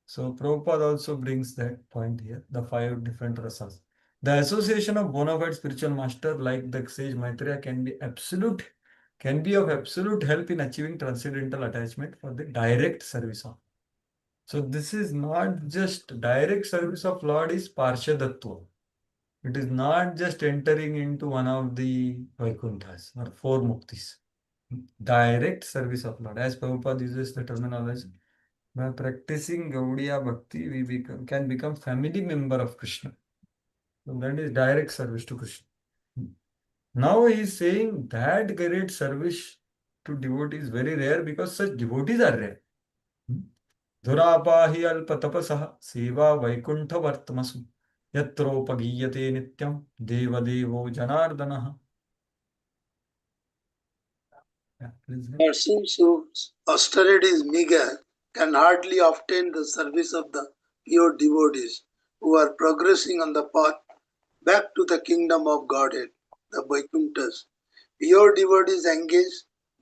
[SPEAKER 1] So Prabhupada also brings that point here, the five different rasas. The association of bona fide spiritual master like the sage Maitreya can be of absolute help in achieving transcendental attachment for the direct service of. So this is not just direct service of Lord is Parshadattva. It is not just entering into one of the Vaikunthas or four muktis. Direct service of Lord. As Prabhupada uses the terminology, by practicing Gaudiya Bhakti, we can become family member of Krishna. So that is direct service to Krishna. Now he is saying that great service to devotees is very rare because such devotees are rare. Dhurapahi alpatapasah seva vaikunta vartamasu yatropagiyate nityam deva devo janardanaha. Yeah, please.
[SPEAKER 4] Persons whose austerity is meager can hardly obtain the service of the pure devotees who are progressing on the path back to the kingdom of Godhead, the Vaikunthas. Pure devotees engage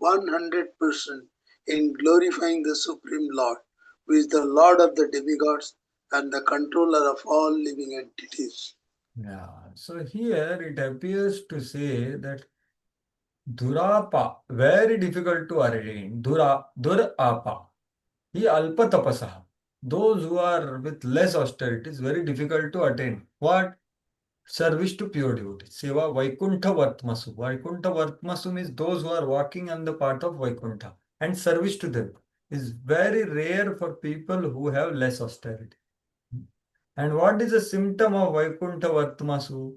[SPEAKER 4] 100% in glorifying the Supreme Lord, who is the Lord of the demigods and the controller of all living entities.
[SPEAKER 1] Yeah, so here it appears to say that Durapa, very difficult to attain. Durapa. He alpa tapasaha. Those who are with less austerity is very difficult to attain. What? Service to pure devotees. Seva Vaikuntha Vartmasu. Vaikuntha Vartmasu means those who are walking on the path of Vaikuntha. And service to them is very rare for people who have less austerity. And what is a symptom of Vaikuntha Vartmasu?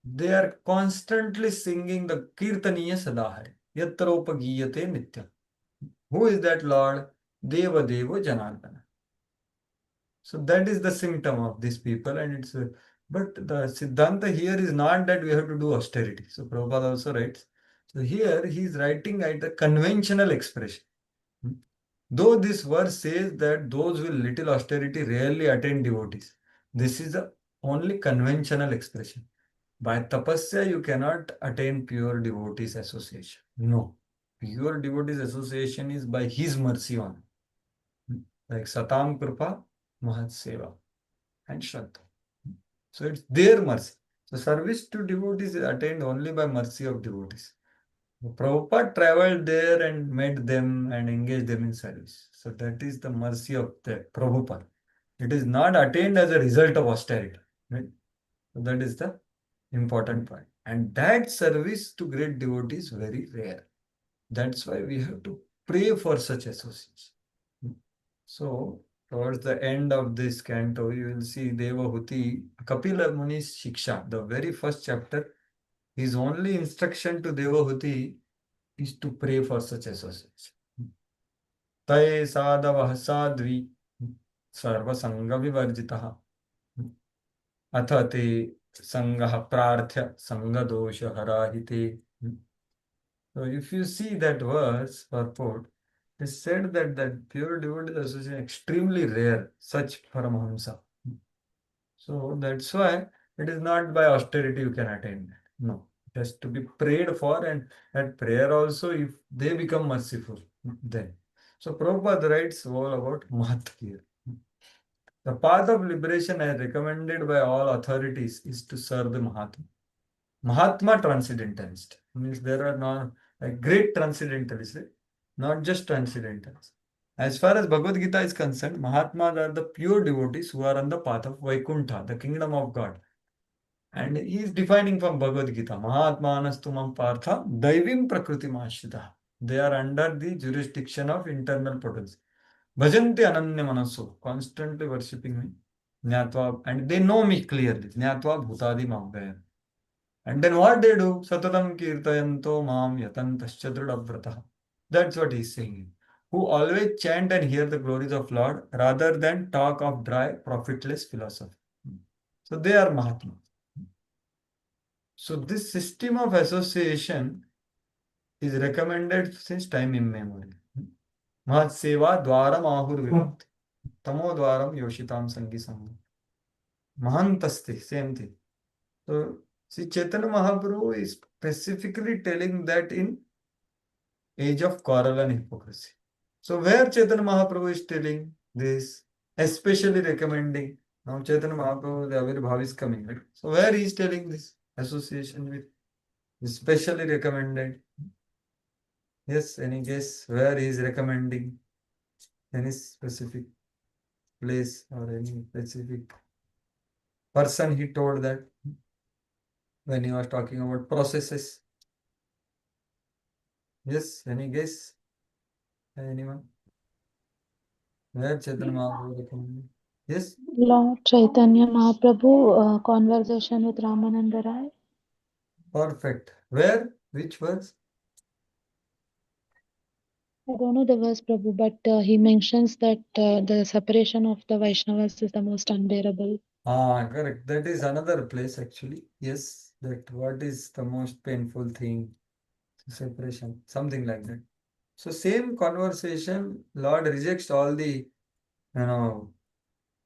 [SPEAKER 1] they are constantly singing the Kirtaniya Sadahari, Yatropagiyate Nitya. Who is that Lord? Deva Devo Janardana. So that is the symptom of these people, and it's but the Siddhanta here is not that we have to do austerity. So Prabhupada also writes. So here he is writing at the conventional expression. Though this verse says that those with little austerity rarely attain devotees, this is the only conventional expression. By tapasya, you cannot attain pure devotees association. No. Pure devotees association is by his mercy on. Like Satam Kripa, Mahat Seva, and Shraddha. So it's their mercy. So service to devotees is attained only by mercy of devotees. Prabhupada traveled there and met them and engaged them in service. So that is the mercy of the Prabhupada. It is not attained as a result of austerity. Right? So that is the important point. And that service to great devotees is very rare. That's why we have to pray for such associates. So towards the end of this canto, you will see Devahuti, Kapila Muni's Shiksha, the very first chapter. His only instruction to Devahuti is to pray for such associates. Taye sadavah sadvi sarvasanga vivarjitaha atha te sangah prarthya sangadosha harahite. So if you see that verse purport, it is said that pure devotee association is extremely rare, such Paramahamsa. So that's why it is not by austerity you can attain that. No, it has to be prayed for, and at prayer also, if they become merciful, then. So Prabhupada writes all about Mahatkir. The path of liberation as recommended by all authorities is to serve the Mahatma. Mahatma transcendentalist means there are not like great transcendentalists, right? Not just transcendentalists. As far as Bhagavad Gita is concerned, Mahatmas are the pure devotees who are on the path of Vaikuntha, the kingdom of God. And he is defining from Bhagavad Gita, Mahatmanastumam Partha, Daivim Prakriti Mashrita. They are under the jurisdiction of internal potency. Bhajanti Ananya Manaso, constantly worshipping me. Jnatva, and they know me clearly. Jnatva Bhutadi Mavgaya. And then what they do? Satatam Kirtayanto Mam Yatantaschadrudavrataha. That's what he's saying. Who always chant and hear the glories of Lord rather than talk of dry, profitless philosophy. So they are Mahatmas. So this system of association is recommended since time immemorial. Mahat Seva Dwaram Ahur Vibhakti. Tamo Dwaram Yoshitam Sangi Sangha. Mahantasti, same thing. So see, Chaitanya Mahaprabhu is specifically telling that in age of quarrel and hypocrisy. So where Chaitanya Mahaprabhu is telling this, especially recommending, now Chaitanya Mahaprabhu, the Avirbhav is coming, right? So where he is telling this association with, especially recommended. Yes, any guess where he is recommending? Any specific place or any specific person he told that when he was talking about processes? Yes, any guess? Anyone? Where Chaitanya Mahaprabhu recommended? Yes?
[SPEAKER 8] Lord Chaitanya Mahaprabhu, conversation with Ramananda Rai.
[SPEAKER 1] Perfect. Where? Which verse?
[SPEAKER 8] I don't know the verse, Prabhu, but he mentions that the separation of the Vaishnavas is the most unbearable.
[SPEAKER 1] Ah, correct. That is another place actually. Yes, that what is the most painful thing? Separation, something like that. So same conversation, Lord rejects all the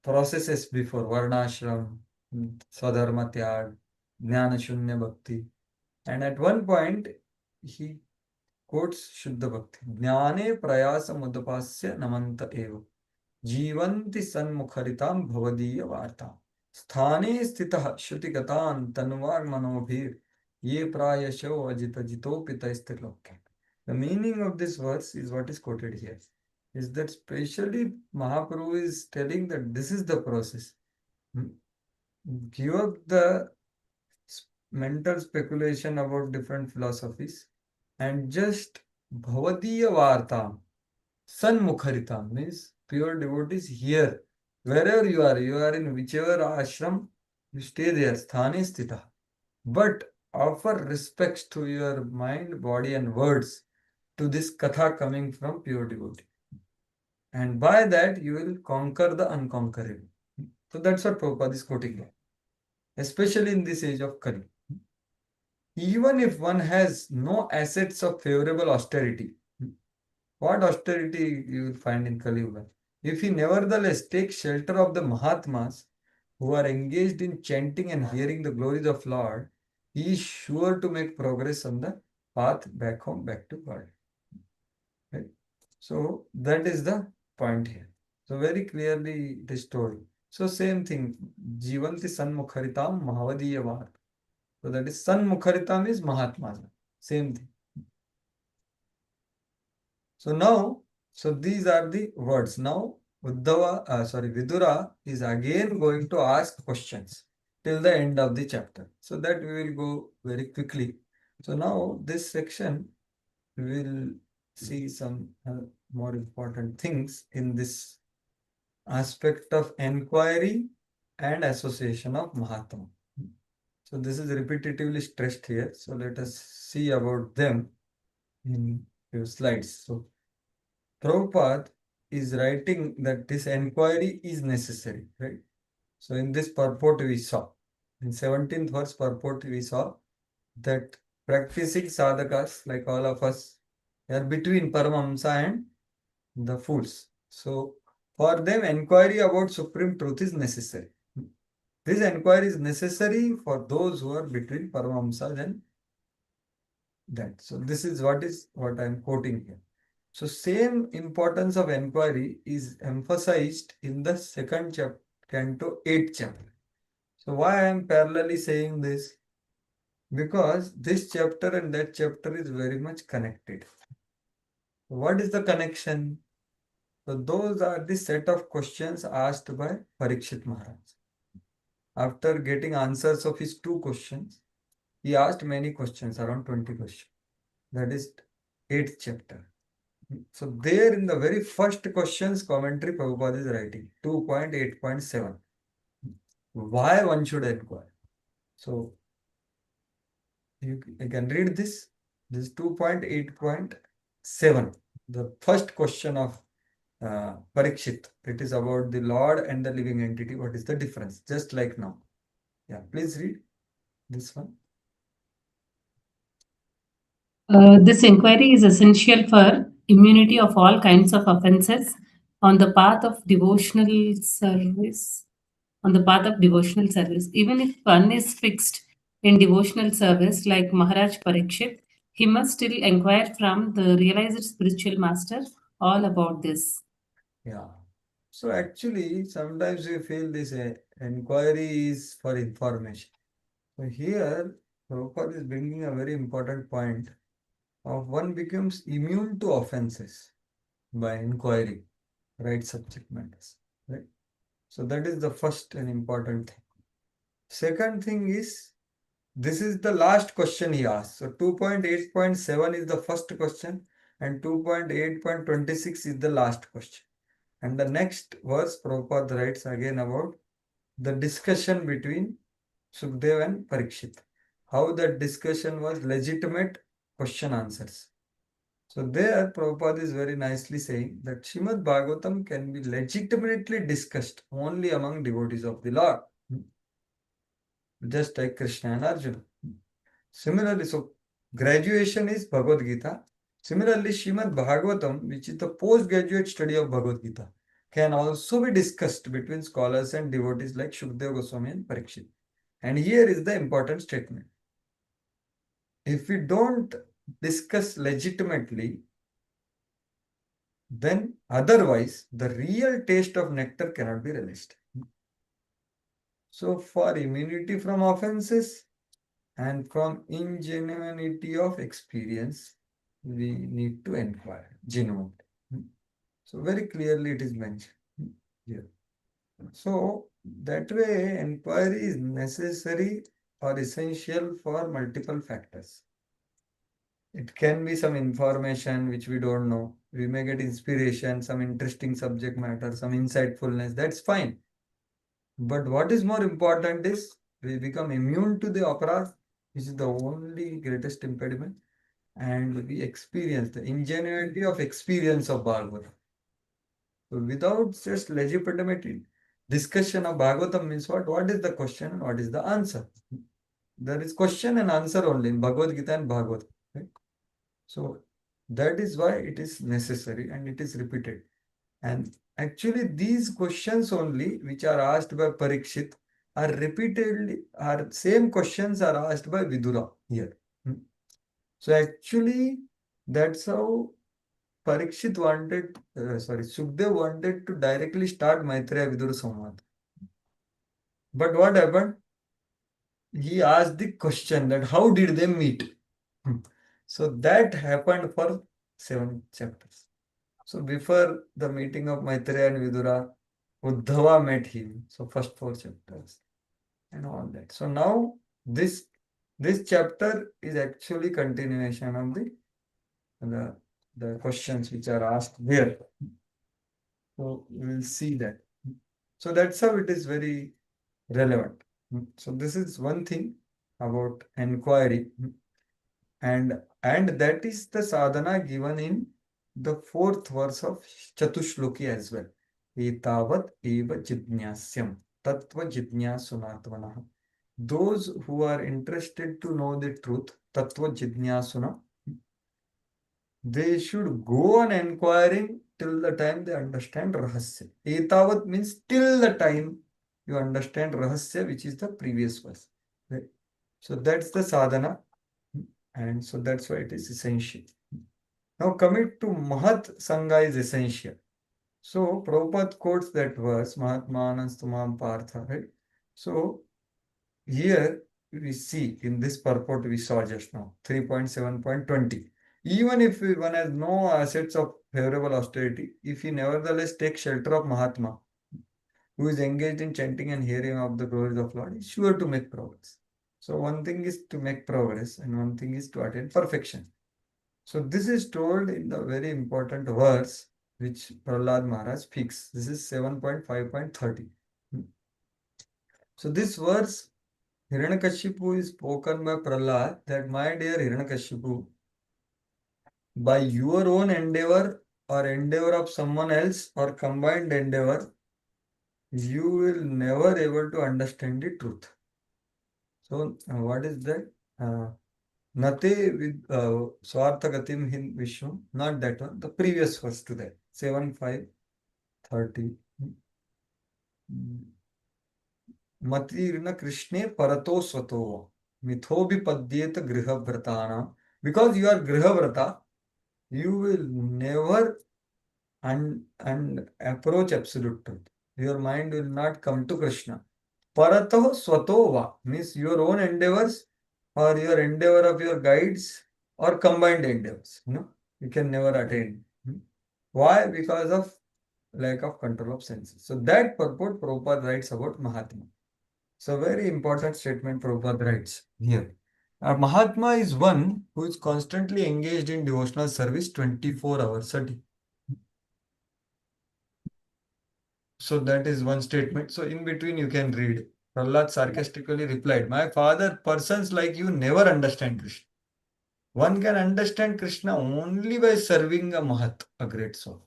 [SPEAKER 1] processes before Varnashram, Swadharma Tyag, Jnana Shunya Bhakti. And at one point, he quotes Shuddha Bhakti. Jnane prayasa mudapasya namanta eva. Jivanti sanmukharitam bhavadiya vartam. Sthane stitah shrutigatan tanvar manobhir. Ye prayasho ajita jitopita istirlokke. The meaning of this verse is what is quoted here. Is that specially Mahaprabhu is telling that this is the process. Give up the mental speculation about different philosophies and just bhavadiya vartam. Sanmukharitam means pure devotees here. Wherever you are in whichever ashram, you stay there. Sthane stita. but offer respects to your mind, body, and words to this katha coming from pure devotee. And by that, you will conquer the unconquerable. So that's what Prabhupada is quoting here, especially in this age of Kali. Even if one has no assets of favorable austerity, what austerity you will find in Kali Yuga? If he nevertheless takes shelter of the Mahatmas who are engaged in chanting and hearing the glories of Lord, he is sure to make progress on the path back home, back to God. Right? So that is the point here. So very clearly it is told. So same thing, Jivanti Sanmukharitam Mahavadiyavar. So that is Sanmukharitam is Mahatmas. Same thing. So now, so these are the words. Now Vidura is again going to ask questions till the end of the chapter. So that we will go very quickly. So now this section we will see some more important things in this aspect of enquiry and association of Mahatma. So this is repetitively stressed here. So let us see about them in few slides. So Prabhupada is writing that this enquiry is necessary, right? So in this purport we saw, in 17th verse purport we saw that practicing sadhakas like all of us are between Paramahamsa and the fools. So for them enquiry about supreme truth is necessary. This enquiry is necessary for those who are between Paramahamsa and that. So this is what I am quoting here. So same importance of enquiry is emphasized in the second chapter, canto 8th chapter. So why I am parallelly saying this? Because this chapter and that chapter is very much connected. What is the connection? So those are the set of questions asked by Parikshit Maharaj. After getting answers of his 2 questions, he asked many questions, around 20 questions. That is 8th chapter. So there in the very first questions commentary Prabhupada is writing 2.8.7. Why one should inquire? So you can read this. This is 2.8.7. The first question of Parikshit. It is about the Lord and the living entity. What is the difference? Just like now. Yeah, please read this one.
[SPEAKER 9] This inquiry is essential for immunity of all kinds of offenses on the path of devotional service. On the path of devotional service, even if one is fixed in devotional service, like Maharaj Parikshit, he must still inquire from the realized spiritual master all about this.
[SPEAKER 1] Yeah. So actually, sometimes we feel this inquiry is for information. So here, Prabhupada is bringing a very important point of one becomes immune to offenses by inquiry, right subject matters, right? So that is the first and important thing. Second thing is, this is the last question he asked. So 2.8.7 is the first question and 2.8.26 is the last question. And the next verse, Prabhupada writes again about the discussion between Sukdev and Parikshit. How that discussion was legitimate question answers. So there Prabhupada is very nicely saying that Srimad Bhagavatam can be legitimately discussed only among devotees of the Lord. Just like Krishna and Arjuna. Similarly, so graduation is Bhagavad Gita. Similarly, Srimad Bhagavatam, which is the postgraduate study of Bhagavad Gita, can also be discussed between scholars and devotees like Shukdev Goswami and Parikshit. And here is the important statement. If we don't discuss legitimately, then otherwise the real taste of nectar cannot be realized. So for immunity from offenses and from ingenuity of experience, we need to inquire genuinely. So very clearly it is mentioned here. So that way inquiry is necessary or essential for multiple factors. It can be some information which we don't know. We may get inspiration, some interesting subject matter, some insightfulness. That's fine. But what is more important is we become immune to the aparadh which is the only greatest impediment. And we experience the ingenuity of experience of Bhagavatam. So without just legitimate discussion of Bhagavatam means what? What is the question and what is the answer? There is question and answer only in Bhagavad Gita and Bhagavatam. Right? So that is why it is necessary and it is repeated. And actually these questions only which are asked by Parikshit are repeatedly, are same questions are asked by Vidura here. So actually that's how Parikshit wanted, Sukhdev wanted to directly start Maitreya Vidura Samvad. But what happened? He asked the question that how did they meet? So that happened for 7 chapters. So before the meeting of Maitreya and Vidura, Uddhava met him. So first 4 chapters and all that. So now this chapter is actually continuation of the questions which are asked there. So we will see that. So that's how it is very relevant. So this is one thing about inquiry, and that is the sadhana given in the 4th verse of Chatushloki as well. Etavat eva jidnyasyam tattva jidnyasunatvanah. Those who are interested to know the truth, tattva jidnyasuna, they should go on inquiring till the time they understand rahasya. Etavat means till the time you understand rahasya, which is the previous verse. Right? So that's the sadhana, and so that's why it is essential. Now coming to Mahat Sangha is essential. So Prabhupada quotes that verse, Mahatmanas Tumam Partha, right? So here we see in this purport we saw just now, 3.7.20. Even if one has no assets of favorable austerity, if he nevertheless takes shelter of Mahatma, who is engaged in chanting and hearing of the glories of Lord, is sure to make progress. So one thing is to make progress and one thing is to attain perfection. So this is told in the very important verse which Prahlad Maharaj speaks. This is 7.5.30. So this verse, Hiranyakashipu is spoken by Prahlad that, my dear Hiranyakashipu, by your own endeavor or endeavor of someone else or combined endeavor, you will never able to understand the truth. So what is that? Nate with Swarthagatim hin Vishwam, not that one, the previous verse to that, 7.5.30. Matirna Krishne Parato Swato Mithobi Padyeta Grihavratana. Because you are Grihavrata, you will never and approach absolute truth. Your mind will not come to Krishna. Parato Swatova means your own endeavors or your endeavor of your guides or combined endeavors. You can never attain. Why? Because of lack of control of senses. So that purport Prabhupada writes about Mahatma. So very important statement Prabhupada writes here. A Mahatma is one who is constantly engaged in devotional service 24 hours a day. So that is one statement. So in between you can read. Prahlad sarcastically replied, my father, persons like you never understand Krishna. One can understand Krishna only by serving a Mahat, a great soul.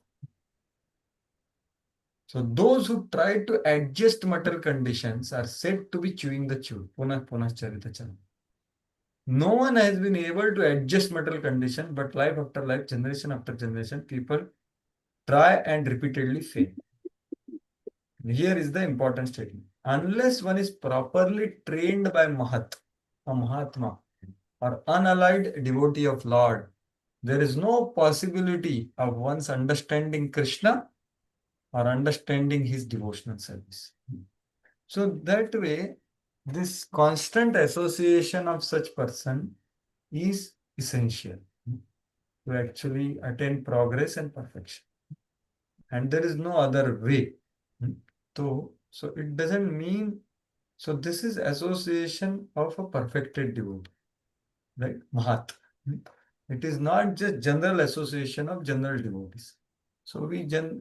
[SPEAKER 1] So those who try to adjust material conditions are said to be chewing the chew. Punah punah charita chalam. No one has been able to adjust material condition, but life after life, generation after generation, people try and repeatedly fail. Here is the important statement. Unless one is properly trained by Mahat, a Mahatma, or unallied devotee of Lord, there is no possibility of one's understanding Krishna or understanding his devotional service. So that way, this constant association of such person is essential to actually attain progress and perfection. And there is no other way. So it doesn't mean, so this is association of a perfected devotee, right? Mahat. It is not just general association of general devotees. So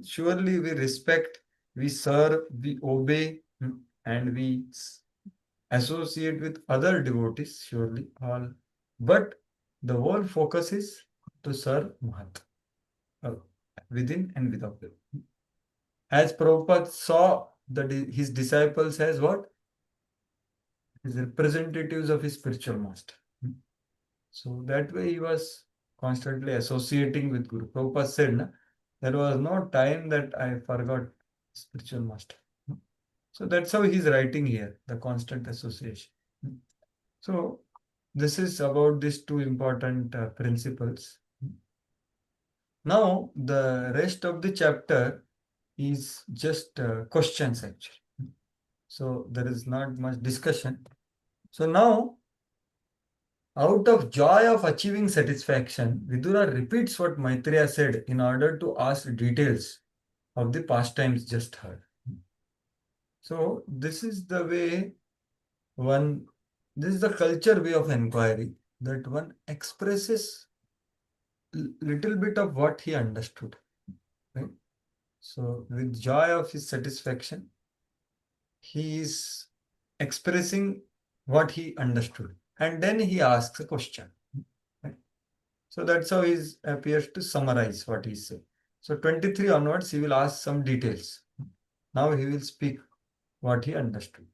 [SPEAKER 1] surely we respect, we serve, we obey, and we associate with other devotees, surely all, but the whole focus is to serve Mahat, within and without them. As Prabhupada saw his disciples as what? His representatives of his spiritual master. So that way he was constantly associating with Guru. Prabhupada said, na, there was no time that I forgot spiritual master. So that's how he's writing here, the constant association. So this is about these two important principles. Now the rest of the chapter is just questions actually. So there is not much discussion. So now, out of joy of achieving satisfaction, Vidura repeats what Maitreya said in order to ask details of the pastimes just heard. So this is the way this is the culture way of inquiry, that one expresses little bit of what he understood. Right? So with joy of his satisfaction, he is expressing what he understood. And then he asks a question. Right? So that's how he appears to summarize what he said. So 23 onwards, he will ask some details. Now he will speak what he understood.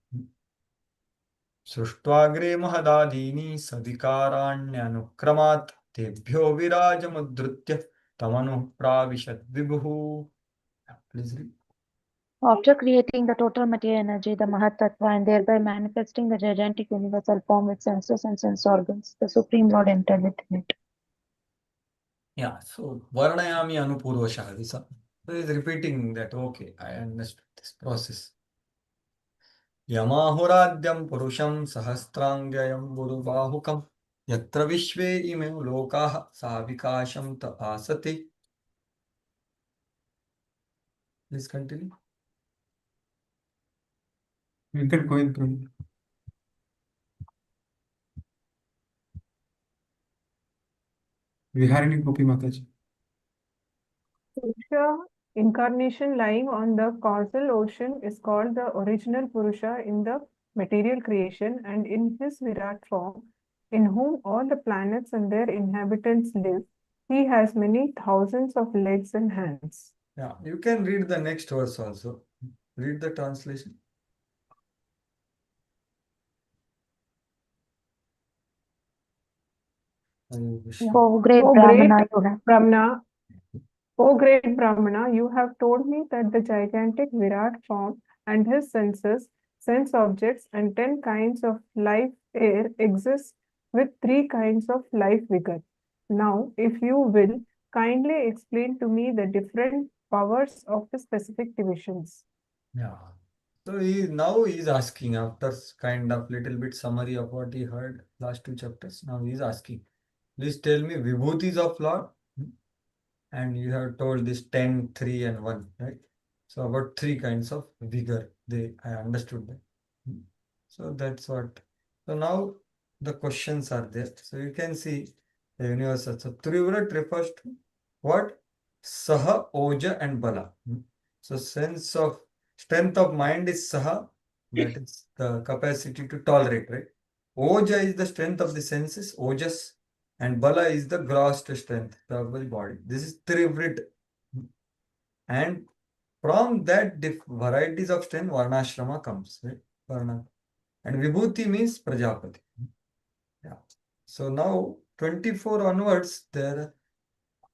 [SPEAKER 1] सृष्ट्वाग्रे महदादीनि सविकाराण्यनुक्रमात् तेभ्यो विराजमुद्धृत्य तमनुः प्राविशद् विभुः. Please read.
[SPEAKER 8] After creating the total material energy, the Mahat Tattva, and thereby manifesting the gigantic universal form with senses and sense organs, the Supreme Lord entered within it.
[SPEAKER 1] Yeah, so Varnayami Anupurvashah. So he is repeating that, okay, I understood this process. Yamahuradhyam Purusham Sahasrangyayam Gurubahukam Yatra Vishve Ime Lokaha Savikasham Ta Asati. Please continue.
[SPEAKER 5] You can go in, Prabhu. Viharini Gopi Mataji.
[SPEAKER 10] Purusha incarnation lying on the causal ocean is called the original Purusha in the material creation, and in his Virat form, in whom all the planets and their inhabitants live, he has many thousands of legs and hands.
[SPEAKER 1] Yeah, you can read the next verse also. Read the translation.
[SPEAKER 8] Oh, great
[SPEAKER 10] O
[SPEAKER 8] Brahmana,
[SPEAKER 10] great
[SPEAKER 8] you have.
[SPEAKER 10] Brahmana, O great Brahmana, you have told me that the gigantic Virat form and his senses, sense objects, and 10 kinds of life air exist with 3 kinds of life vigor. Now, if you will, kindly explain to me the different powers of the specific divisions.
[SPEAKER 1] Yeah. So now he is asking, after kind of little bit summary of what he heard last 2 chapters. Now he is asking, please tell me vibhutis of Lord. And you have told this 10, 3 and 1, right? So about 3 kinds of vigor. I understood that. So that's what. So now the questions are there. So you can see the universal. So Trivrat refers to what? Saha, Oja and Bala. So sense of strength of mind is Saha. That is the capacity to tolerate, right? Oja is the strength of the senses, Ojas. And Bala is the gross strength of the body. This is Trivrit. And from that varieties of strength, Varnashrama comes, right? Varna. And Vibhuti means Prajapati. Yeah. So now 24 onwards, there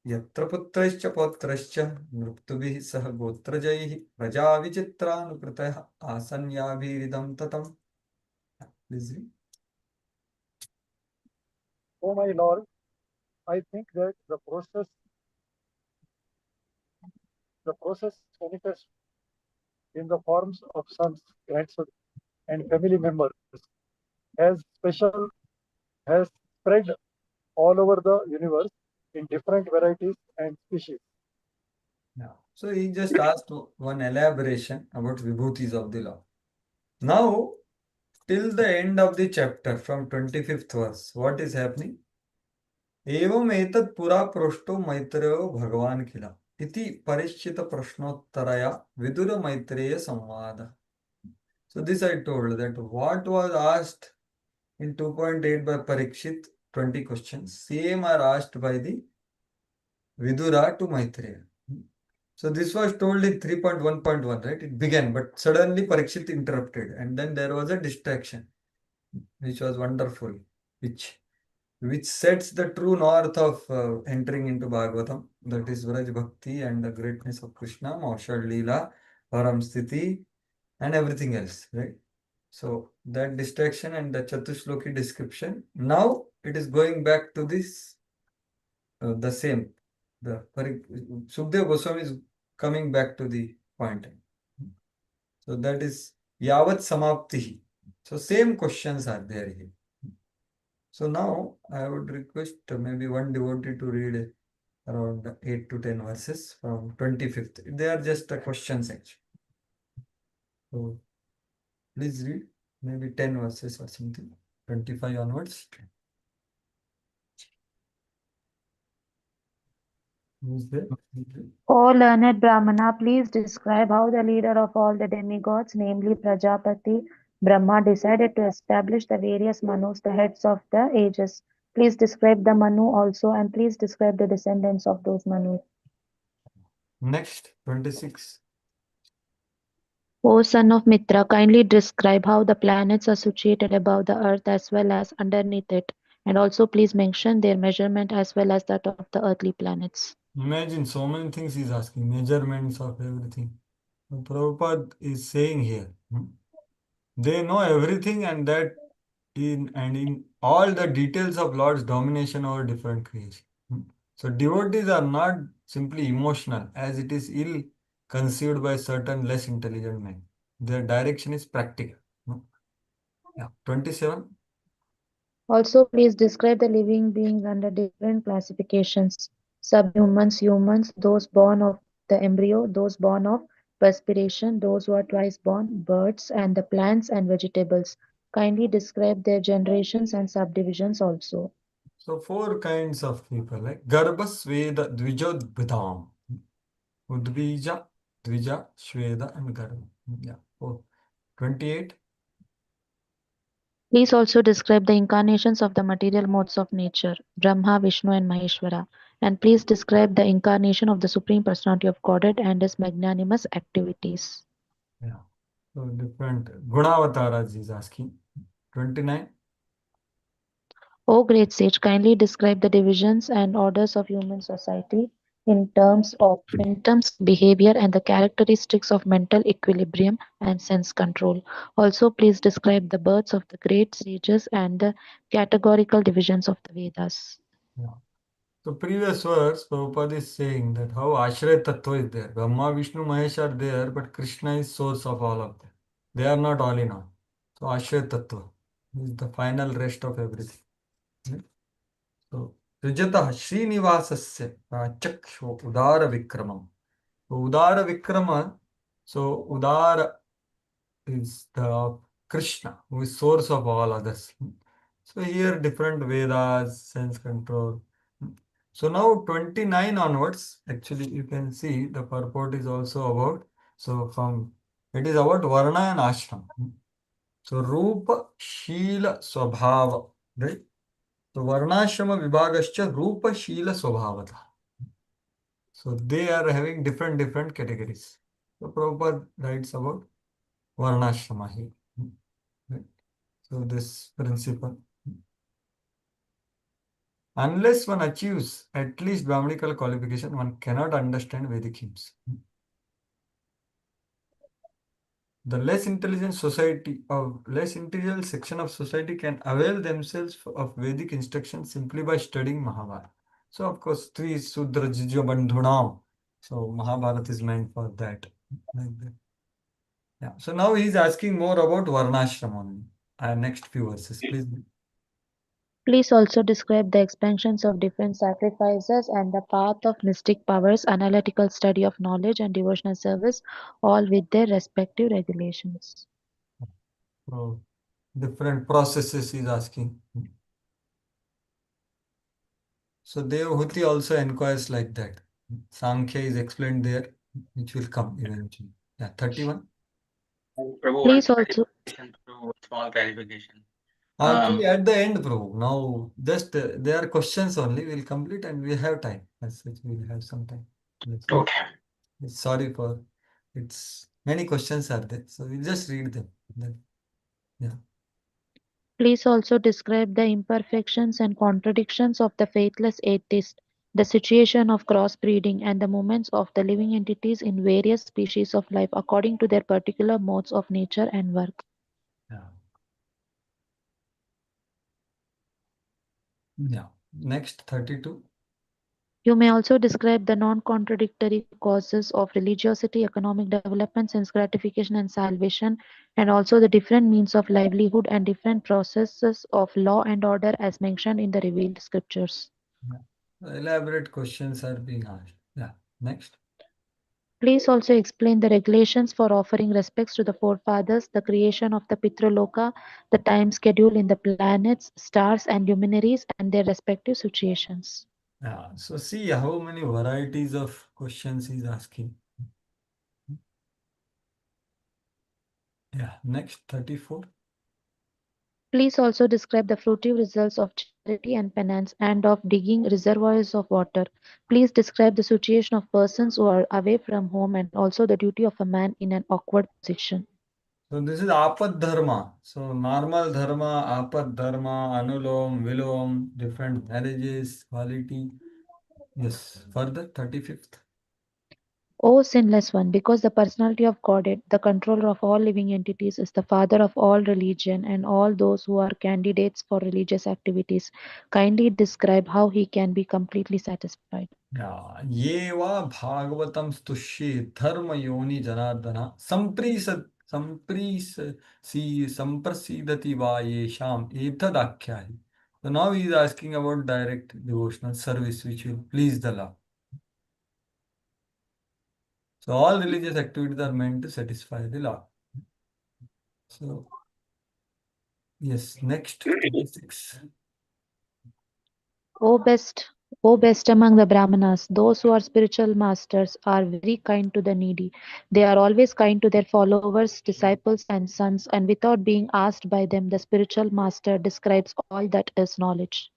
[SPEAKER 1] Yatra putraischa pautraischa nruptubhi sah gotrajaihi praja vichitranukritah asanyabhiridam tatam. Please read.
[SPEAKER 11] Oh my Lord, I think that the process manifests in the forms of sons, grandsons, and family members has spread all over the universe in different varieties and species.
[SPEAKER 1] Yeah. So he just asked one elaboration about vibhutis of the law. Now, till the end of the chapter, from 25th verse, what is happening? एवं एतत् पुरा पृष्टो मैत्रेयो भगवान खिला इति परिचित प्रश्नोत्तरया विदुर मैत्रेय संवाद. So this I told that what was asked in 2.8 by Parikshit, 20 questions, same are asked by the Vidura to Maitreya. So this was told in 3.1.1, right? It began, but suddenly Parikshit interrupted, and then there was a distraction, which was wonderful, which sets the true north of entering into Bhagavatam, that is Vraj Bhakti and the greatness of Krishna, Maushad Leela, Param Sthiti, and everything else, right? So that distraction and the Chatushloki description. Now it is going back to this, the same. Sukdev Goswami is coming back to the point. So that is Yavat Samaptihi. So same questions are there here. So now I would request maybe one devotee to read around 8 to 10 verses from 25th. They are just questions actually. So please read maybe 10 verses or something, 25 onwards. Who's there?
[SPEAKER 8] O learned Brahmana, please describe how the leader of all the demigods, namely Prajapati Brahma, decided to establish the various Manus, the heads of the ages. Please describe the Manu also, and please describe the descendants of those Manus.
[SPEAKER 1] Next, 26.
[SPEAKER 8] O son of Mitra, kindly describe how the planets are situated above the earth as well as underneath it, and also please mention their measurement as well as that of the earthly planets.
[SPEAKER 1] Imagine so many things he's asking, measurements of everything. So Prabhupada is saying here, they know everything and that in all the details of Lord's domination over different creation. So devotees are not simply emotional as it is ill conceived by certain less intelligent men. Their direction is practical. Yeah, 27.
[SPEAKER 8] Also, please describe the living beings under different classifications: subhumans, humans, those born of the embryo, those born of perspiration, those who are twice born, birds, and the plants and vegetables. Kindly describe their generations and subdivisions also.
[SPEAKER 1] So four kinds of people like Garbha, Sweda, Dvijodbhidam. Udvija, Dvija, Shveda, and Garbha. Yeah. Oh, 28.
[SPEAKER 8] Please also describe the incarnations of the material modes of nature, Brahma, Vishnu, and Maheshwara. And please describe the incarnation of the Supreme Personality of Godhead and his magnanimous activities.
[SPEAKER 1] Yeah. So different Gunavataras is asking. 29.
[SPEAKER 8] O great sage, kindly describe the divisions and orders of human society in terms of behavior and the characteristics of mental equilibrium and sense control. Also, please describe the births of the great sages and the categorical divisions of the Vedas.
[SPEAKER 1] Yeah. So previous verse, Prabhupada is saying that how Ashraya Tattva is there. Brahma, Vishnu, Mahesh are there, but Krishna is source of all of them. They are not all in all. So Ashraya Tattva is the final rest of everything. Right? So Srijatah Srinivasasya Chakshu Udara Vikramam. So Udara Vikrama, so Udara is the Krishna, who is source of all others. So here different Vedas, sense control. So now 29 onwards, actually you can see the purport is also about, so from, it is about Varna and Ashram. So Rupa, Shila, Swabhava, right? So Varnashrama Vibhagascha Rupa, Shila, Swabhavata. So they are having different categories. So Prabhupada writes about Varnashrama here. Right? So this principle. Unless one achieves at least Brahmanical qualification, one cannot understand Vedic hymns. The less intelligent society or less intelligent section of society can avail themselves of Vedic instruction simply by studying Mahabharata. So of course, Tri Sudra Jijya Bandhunam. So Mahabharata is meant for that. Like that. Yeah. So now he is asking more about Varnashram only. Next few verses, please.
[SPEAKER 8] Please also describe the expansions of different sacrifices and the path of mystic powers, analytical study of knowledge, and devotional service, all with their respective regulations.
[SPEAKER 1] So different processes he is asking. So Devahuti also inquires like that. Sankhya is explained there, which will come eventually. Yeah, 31.
[SPEAKER 12] Prabhu, one
[SPEAKER 8] Please also,
[SPEAKER 12] clarification, Prabhu, small clarification.
[SPEAKER 1] Actually, at the end, bro. Now, just they are questions only. We'll complete and we have time. As such, we'll have some time. Yes.
[SPEAKER 12] Okay.
[SPEAKER 1] Sorry for it's many questions are there. So we just read them. Then, yeah.
[SPEAKER 8] please also describe the imperfections and contradictions of the faithless atheist, the situation of crossbreeding, and the movements of the living entities in various species of life according to their particular modes of nature and work.
[SPEAKER 1] Yeah. Yeah. Next 32.
[SPEAKER 8] You may also describe the non-contradictory causes of religiosity, economic development, sense gratification, and salvation, and also the different means of livelihood and different processes of law and order as mentioned in the revealed scriptures.
[SPEAKER 1] Yeah. Elaborate questions are being asked. Yeah. Next.
[SPEAKER 8] Please also explain the regulations for offering respects to the forefathers, the creation of the Pitraloka, the time schedule in the planets, stars, and luminaries, and their respective situations.
[SPEAKER 1] Yeah. So see how many varieties of questions he's asking. Yeah. Next 34.
[SPEAKER 8] Please also describe the fruitive results of charity and penance and of digging reservoirs of water. Please describe the situation of persons who are away from home and also the duty of a man in an awkward position.
[SPEAKER 1] So this is apad dharma. So normal dharma, apad dharma, anulom, vilom, different marriages, quality. Yes. Further 35th.
[SPEAKER 8] O sinless one, because the personality of Godhead, the controller of all living entities, is the father of all religion and all those who are candidates for religious activities, kindly describe how he can be completely satisfied.
[SPEAKER 1] ये वा भागवतं स्तुष्ये धर्म योनि जनार्दन संप्रसीदति वा येषाम् एतदाख्याहि. So now he is asking about direct devotional service which will please the Lord. So all religious activities are meant to satisfy the Lord. So yes, next 36.
[SPEAKER 8] O best, O best among the Brahmanas, those who are spiritual masters are very kind to the needy. They are always kind to their followers, disciples, and sons, and without being asked by them, the spiritual master describes all that is knowledge.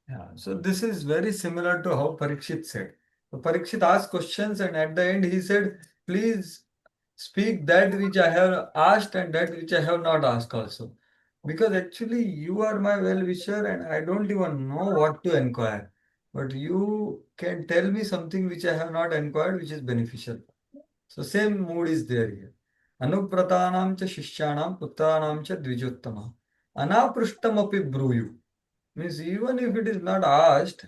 [SPEAKER 1] Yeah, so this is very similar to how Parikshit said. So Parikshit asked questions and at the end he said, please speak that which I have asked and that which I have not asked also. Because actually you are my well-wisher and I don't even know what to inquire. But you can tell me something which I have not inquired which is beneficial. So same mood is there here. Anupratanam cha shishyanam putranam cha dvijottama. Anaprushtamapi bruyu. Means even if it is not asked,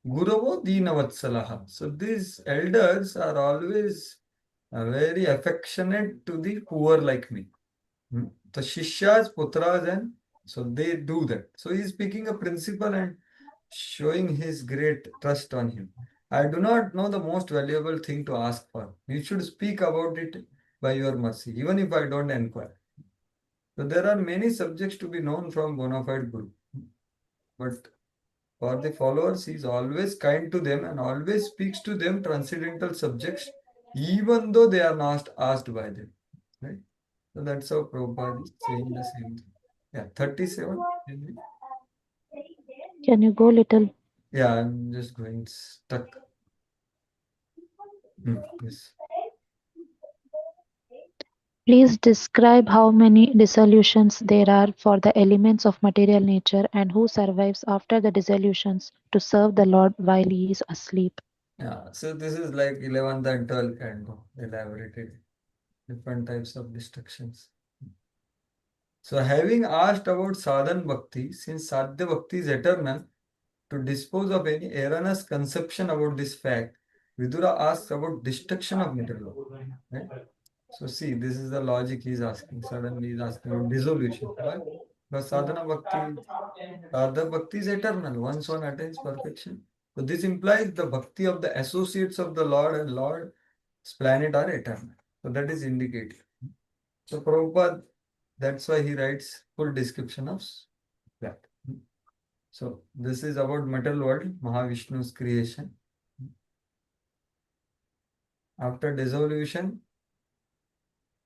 [SPEAKER 1] Guravo Deenavatsalaha. So these elders are always very affectionate to the poor like me. The Shishyas, Putras, and so they do that. So he is speaking a principle and showing his great trust on him. I do not know the most valuable thing to ask for. You should speak about it by your mercy, even if I don't inquire. So there are many subjects to be known from bona fide Guru. But for the followers, he is always kind to them and always speaks to them transcendental subjects, even though they are not asked by them. Right? So that's how Prabhupada is saying the same thing. Yeah, 37.
[SPEAKER 8] Can you go little?
[SPEAKER 1] Yeah, I'm just going stuck. Yes.
[SPEAKER 8] Please describe how many dissolutions there are for the elements of material nature and who survives after the dissolutions to serve the Lord while he is asleep.
[SPEAKER 1] Yeah, so this is like 11th and 12th kind of elaborated different types of destructions. So having asked about sadhan bhakti, since sadhya bhakti is eternal, to dispose of any erroneous conception about this fact, Vidura asks about destruction of material law. Right? So see, this is the logic he is asking. Suddenly he is asking about dissolution. Why? Because sadhana bhakti is eternal. Once one attains perfection. So this implies the bhakti of the associates of the Lord and Lord's planet are eternal. So that is indicated. So Prabhupada, that's why he writes full description of that. So this is about material world, Mahavishnu's creation. After dissolution,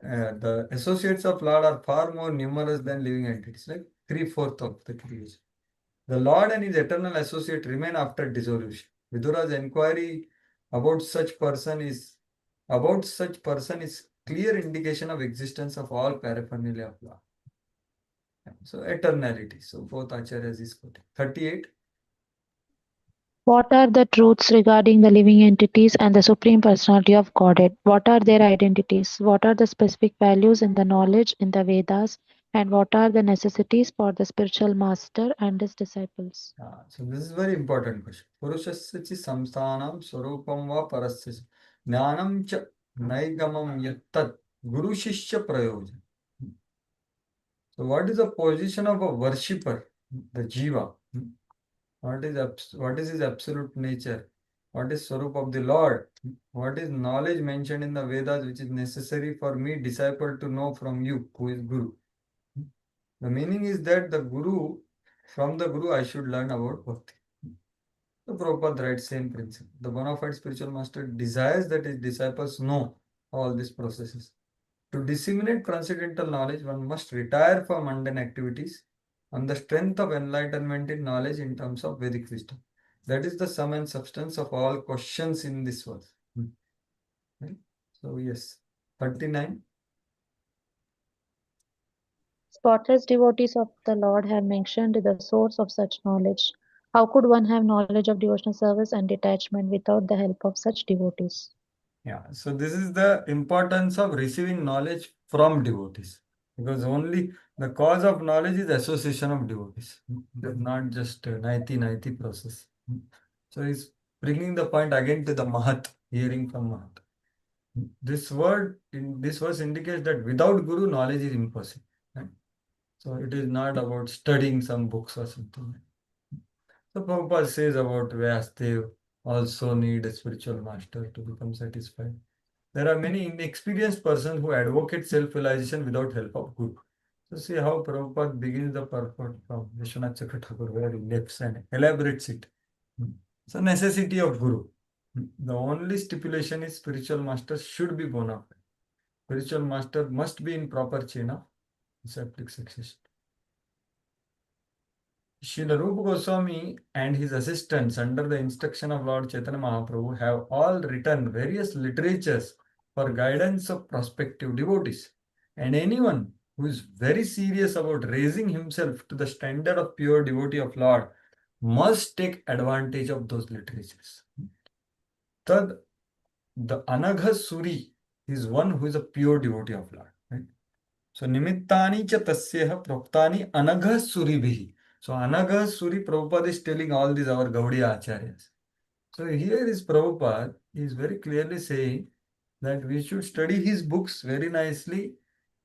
[SPEAKER 1] the associates of Lord are far more numerous than living entities, like 3/4 of the creation. The Lord and his eternal associate remain after dissolution. Vidura's inquiry about such person is clear indication of existence of all paraphernalia of Lord. So eternality. So both acharyas is quoting. 38.
[SPEAKER 8] What are the truths regarding the living entities and the Supreme Personality of Godhead? What are their identities? What are the specific values in the knowledge in the Vedas? And what are the necessities for the spiritual master and his disciples?
[SPEAKER 1] So this is very important question. Purushasya chi samsthanam swarupam va parasya jnanam cha naigamam yattat guru shishya prayojan. So what is the position of a worshipper, the jiva? What is his absolute nature? What is Swarup of the Lord? What is knowledge mentioned in the Vedas which is necessary for me, disciple, to know from you, who is Guru? The meaning is that from the Guru, I should learn about Bhakti. The Prabhupada writes same principle. The bona fide spiritual master desires that his disciples know all these processes. To disseminate transcendental knowledge, one must retire from mundane activities on the strength of enlightenment in knowledge in terms of Vedic wisdom. That is the sum and substance of all questions in this verse. Right? So yes, 39.
[SPEAKER 8] Spotless devotees of the Lord have mentioned the source of such knowledge. How could one have knowledge of devotional service and detachment without the help of such devotees?
[SPEAKER 1] Yeah, so this is the importance of receiving knowledge from devotees. Because only the cause of knowledge is association of devotees. Not just 90-90 process. So he's bringing the point again to the Mahat, hearing from Mahat. This word in this verse indicates that without Guru, knowledge is impossible. Right? So it is not about studying some books or something. So Prabhupada says about Vyasdev also need a spiritual master to become satisfied. There are many inexperienced persons who advocate self-realization without help of Guru. So see how Prabhupada begins the purport from Vishwanath Chakra Thakur, where he lifts and elaborates it. So necessity of Guru. The only stipulation is spiritual master should be bona fide. Spiritual master must be in proper chain of disciplic succession. Srila Rupa Goswami and his assistants under the instruction of Lord Chaitanya Mahaprabhu have all written various literatures for guidance of prospective devotees. And anyone who is very serious about raising himself to the standard of pure devotee of Lord must take advantage of those literatures. Third, the Anagha Suri is one who is a pure devotee of Lord. Right? So nimittani cha tasyeha proktani Anagha Suribhihi. So Anagha Suri, Prabhupada is telling all these our Gaudiya Acharyas. So here is Prabhupada, he is very clearly saying that we should study his books very nicely,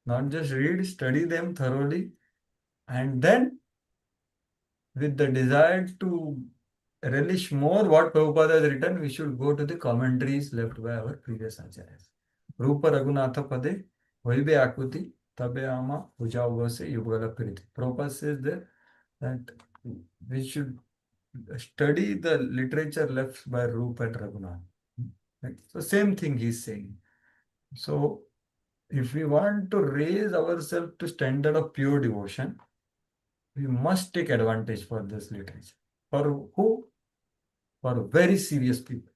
[SPEAKER 1] not just read, study them thoroughly, and then with the desire to relish more what Prabhupada has written, we should go to the commentaries left by our previous acharyas. Rupa Raghunatha Pade, Vaibhe Akuti, Tabe Ama, Ujavase, Yugala Piriti. Prabhupada says that we should study the literature left by Rupa and Raghunath. Right? So same thing he is saying. So if we want to raise ourselves to standard of pure devotion, we must take advantage for this literature. For who? For very serious people.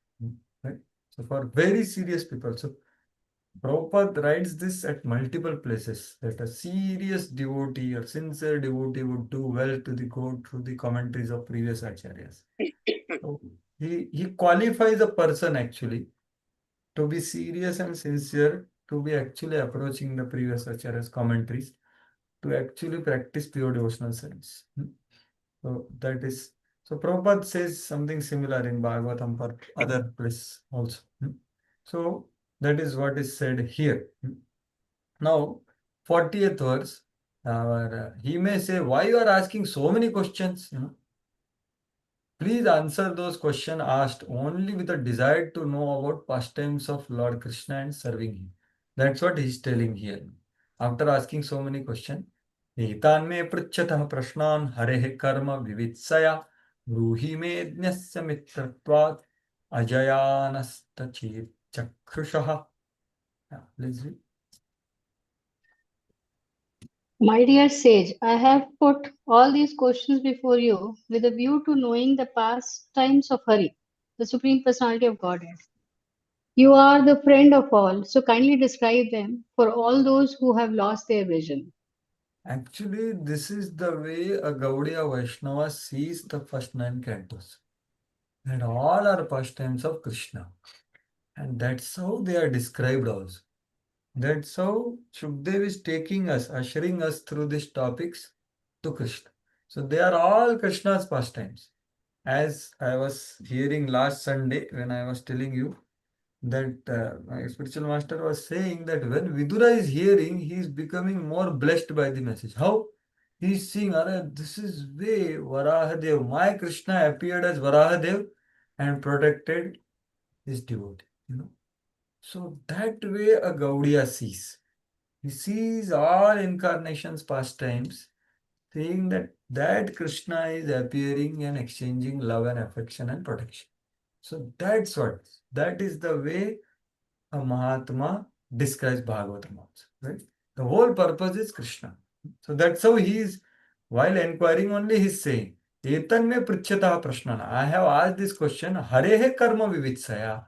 [SPEAKER 1] Right? So for very serious people. So Prabhupada writes this at multiple places that a serious devotee or sincere devotee would do well to go through the commentaries of previous acharyas. So he qualifies a person actually to be serious and sincere, to be actually approaching the previous acharyas commentaries, to actually practice pure devotional service. So that is, so Prabhupada says something similar in Bhagavatam for other places also. So that is what is said here. Now, 40th verse, he may say, why you are asking so many questions? Please answer those questions asked only with a desire to know about pastimes of Lord Krishna and serving him. That's what he's telling here. After asking so many questions, एतान् मे पृच्छतः प्रश्नान् हरेः कर्म विवित्सया ब्रूहि मे ज्ञस्य मित्रत्वात् अजयानस्तचेत् चक्षुषः. Please read.
[SPEAKER 3] My dear sage, I have put all these questions before you with a view to knowing the pastimes of Hari, the Supreme Personality of Godhead. You are the friend of all, so kindly describe them for all those who have lost their vision.
[SPEAKER 1] Actually, this is the way a Gaudiya Vaishnava sees the first 9 cantos. And all are pastimes of Krishna. And that's how they are described also. That's how Shukdev is taking us, ushering us through these topics to Krishna. So they are all Krishna's pastimes. As I was hearing last Sunday when I was telling you that my spiritual master was saying that when Vidura is hearing, he is becoming more blessed by the message. How? He is seeing, this is way Varahadev. My Krishna appeared as Varahadev and protected his devotee. So that way a Gaudiya sees. He sees all incarnations pastimes, saying that Krishna is appearing and exchanging love and affection and protection. So that is the way a Mahatma describes Bhagavatam also, right? The whole purpose is Krishna. So that's how he is, while inquiring only, he is saying, Etan me prithyatah prashnana. I have asked this question, Harehe karma vivitsaya,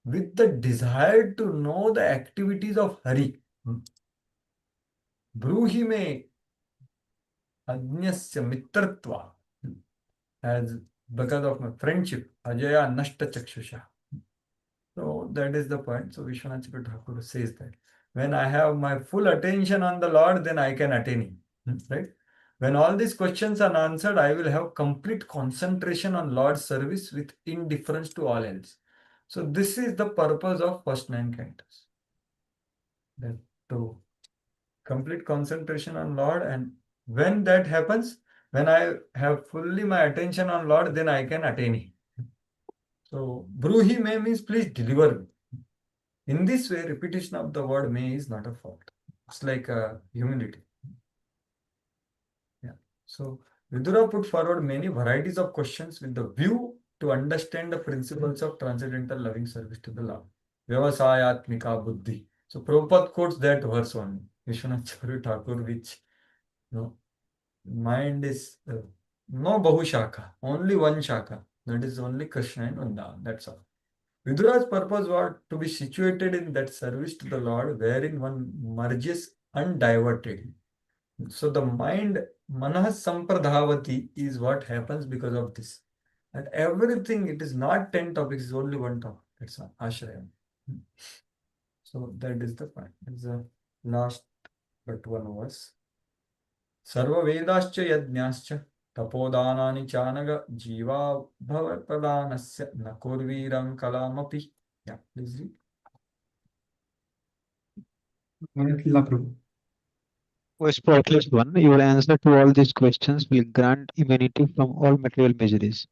[SPEAKER 1] with the desire to know the activities of Hari. Bruhi me Ajnasya mitratva, as because of my friendship, Ajaya nashta chakshusha. So that is the point. So Vishwanath Thakur says that when I have my full attention on the Lord, then I can attain Him. Right? When all these questions are answered, I will have complete concentration on Lord's service with indifference to all else. So this is the purpose of first 9 cantos. That to complete concentration on Lord, and when that happens, when I have fully my attention on Lord, then I can attain Him. So Bruhi me means please deliver me. In this way, repetition of the word may is not a fault. It's like humility. Yeah. So Vidura put forward many varieties of questions with the view to understand the principles of transcendental loving service to the Lord. Vyavasayatmika buddhi. So Prabhupada quotes that verse only. Vishwanath Chakravarti Thakur, which mind is no bahushaka, only one shaka. That is only Krishna and Vrindavan. That's all. Vidura's purpose was to be situated in that service to the Lord, wherein one merges undiverted. So the mind, manah sampradhavati, is what happens because of this. And everything, it is not 10 topics, it's only one topic. That's all, ashraya. So that is the point. It's the last but one verse. Sarva Vedascha Yajnascha Tapodanani Chanaga Jiva Bhavapadanasya Nakurviram Kalamapi. Yeah, please read.
[SPEAKER 5] Manatilla Prabhu.
[SPEAKER 13] O spotless one, your answer to all these questions will grant immunity from all material miseries.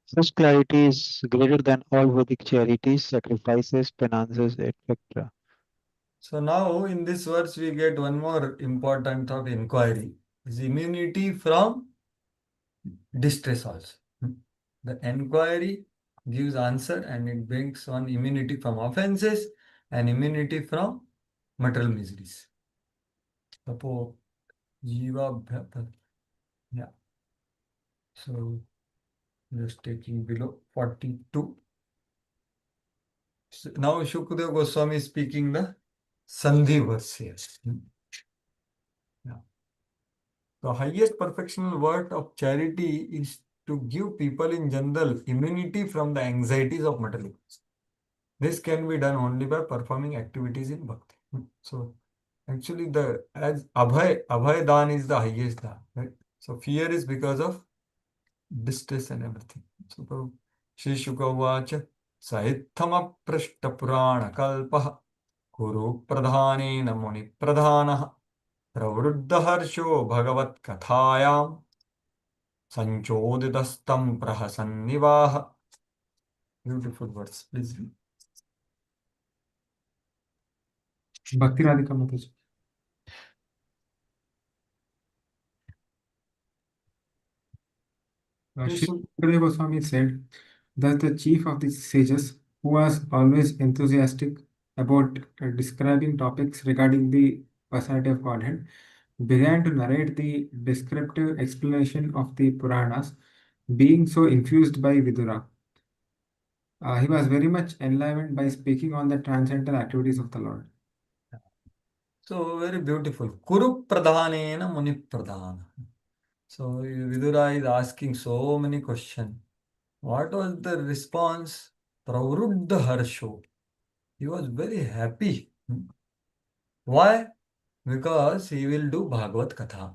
[SPEAKER 13] Such clarity is greater than all Vedic charities, sacrifices, penances, etc.
[SPEAKER 1] So now in this verse we get one more important of inquiry. Is immunity from distress also. The inquiry gives answer and it brings on immunity from offenses and immunity from material miseries. Suppose Jiva, yeah. So just taking below 42. So now Shukdev Goswami is speaking the Sandhi verse here. Yeah. The highest perfectional work of charity is to give people in general immunity from the anxieties of material goods. This can be done only by performing activities in bhakti. So actually as Abhay Dan is the highest Dan, right? So fear is because of distress and everything. So Shri Shukavacha Sahithama Prashta Purana Kalpaha Kuru Pradhanena Muni Pradhanaha Pravruddhaharsho Bhagavat Kathayam Sanchodidastam Prahasannivaha. Beautiful words. Please read.
[SPEAKER 5] Bhakti Radhika Mataji. Sri Shukadeva Goswami said that the chief of the sages, who was always enthusiastic about describing topics regarding the personality of Godhead, began to narrate the descriptive explanation of the Puranas, being so infused by Vidura. He was very much enlivened by speaking on the transcendental activities of the Lord.
[SPEAKER 1] So very beautiful. Kuru pradhanena muni pradhana. So Vidura is asking so many questions. What was the response? Pravruddha harsho. He was very happy. Why? Because he will do Bhagavad Katha.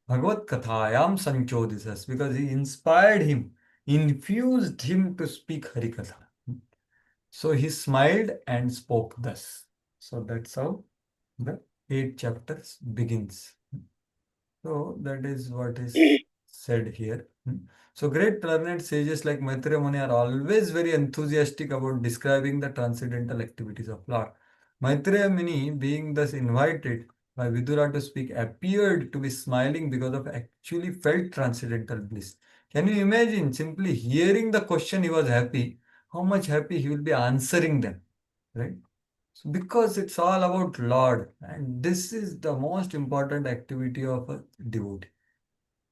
[SPEAKER 1] Bhagavad Kathayam Sanchodisas, because he inspired him, infused him to speak Harikatha. So he smiled and spoke thus. So that's how the 8 chapters begins. So that is what is said here. So great learned sages like Maitreya Muni are always very enthusiastic about describing the transcendental activities of Lord. Maitreya Muni, being thus invited by Vidura to speak, appeared to be smiling because of actually felt transcendental bliss. Can you imagine simply hearing the question he was happy, how much happy he will be answering them, right? So because it's all about Lord, and this is the most important activity of a devotee,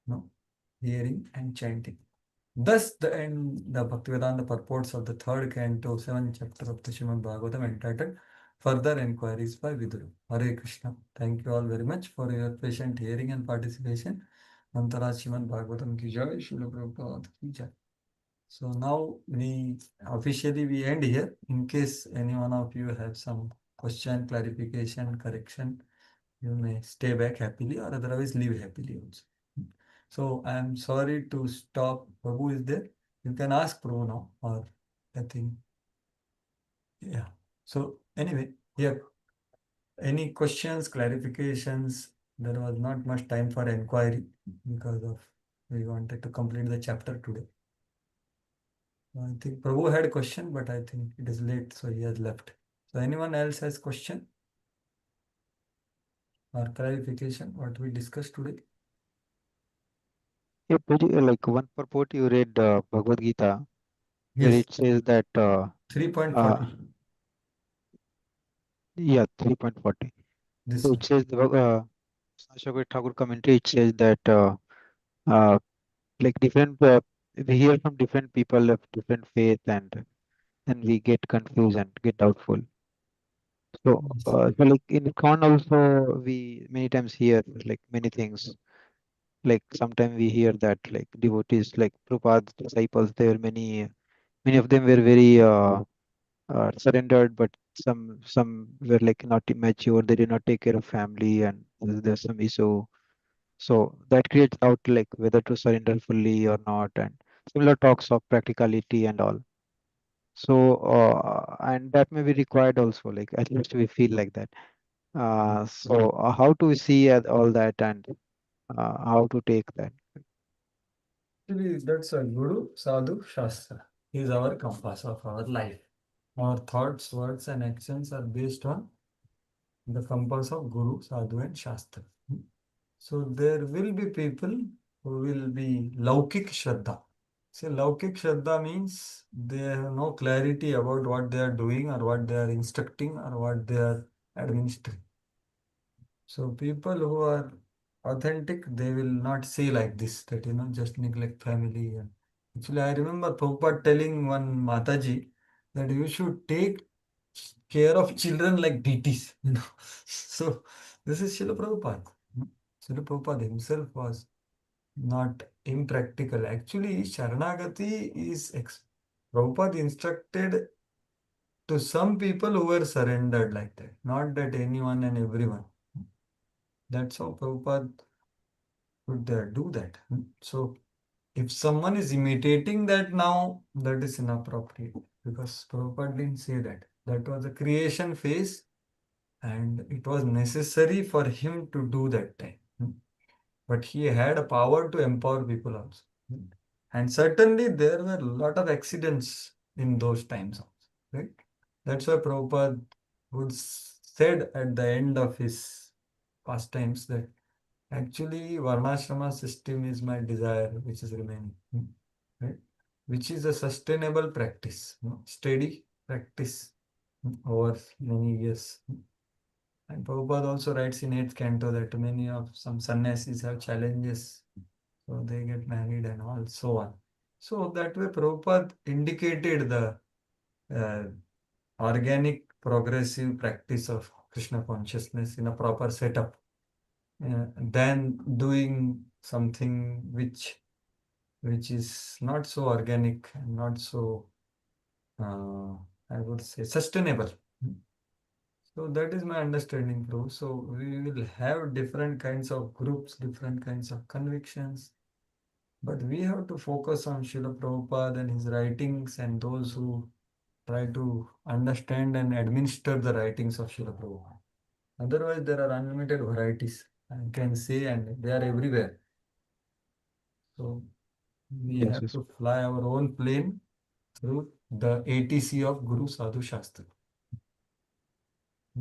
[SPEAKER 1] no? Hearing and chanting. Thus, the end, the Bhaktivedanta purports of the third canto, 7th chapter of the Srimad Bhagavatam entitled Further Enquiries by Vidura. Hare Krishna. Thank you all very much for your patient hearing and participation. Antara Srimad Bhagavatam ki jai, Srila Prabhupada ki jai. So now we end here. In case any one of you have some question, clarification, correction, you may stay back happily or otherwise leave happily also. So I am sorry to stop. Prabhu is there. You can ask Prabhu now, or I think, yeah. So anyway, yeah. Any questions, clarifications? There was not much time for inquiry because of we wanted to complete the chapter today. I think Prabhu had a question, but I think it is late, so he has left. So anyone else has question or clarification what we discussed today?
[SPEAKER 13] Yeah, like one purport you read Bhagavad Gita, where
[SPEAKER 1] Yes,
[SPEAKER 13] it says that
[SPEAKER 1] 3.40.
[SPEAKER 13] yeah, 3.40.
[SPEAKER 1] This
[SPEAKER 13] So
[SPEAKER 1] one.
[SPEAKER 13] it says the Ashok Thakur commentary. It says that uh, like different we hear from different people of different faith, and then we get confused and get doubtful. So,
[SPEAKER 1] Yes.
[SPEAKER 13] so like in Con also we many times hear like many things. Like sometimes we hear that like devotees like Prabhupada's disciples, there were many of them were very surrendered, but some were like not immature. They did not take care of family, and there's some issue. So that creates out like whether to surrender fully or not, and similar talks of practicality and all. So and that may be required also. Like at least we feel like that. So how to see all that, and how to take that?
[SPEAKER 1] Actually, that's a Guru Sadhu Shastra. He is our compass of our life. Our thoughts, words, and actions are based on the compass of Guru, Sadhu, and Shastra. So there will be people who will be Laukik Shraddha. See, Laukik Shraddha means they have no clarity about what they are doing or what they are instructing or what they are administering. So people who are authentic, they will not say like this, that, just neglect family. And actually, I remember Prabhupada telling one Mataji that you should take care of children like deities, So this is Srila Prabhupada. Srila Prabhupada himself was not impractical. Actually, Sharanagati is Prabhupada instructed to some people who were surrendered like that, not that anyone and everyone. That's how Prabhupada would do that. So if someone is imitating that now, that is inappropriate because Prabhupada didn't say that. That was a creation phase and it was necessary for him to do that time. But he had a power to empower people also. And certainly there were a lot of accidents in those times also, right? That's why Prabhupada would said at the end of his pastimes that actually varnashrama system is my desire which is remaining, right? Which is a sustainable practice, steady practice over many years. And Prabhupada also writes in 8th canto that many of some sannyasis have challenges, so they get married and all, so on. So that way Prabhupada indicated the uh, organic progressive practice of Krishna consciousness in a proper setup, than doing something which is not so organic and not so, I would say, sustainable. So that is my understanding, bro. So we will have different kinds of groups, different kinds of convictions, but we have to focus on Srila Prabhupada and his writings and those who try to understand and administer the writings of Srila Prabhupada. Otherwise, there are unlimited varieties, I can say, and they are everywhere. So we
[SPEAKER 13] Yes,
[SPEAKER 1] have
[SPEAKER 13] yes,
[SPEAKER 1] to fly our own plane through the ATC of Guru Sadhu Shastra.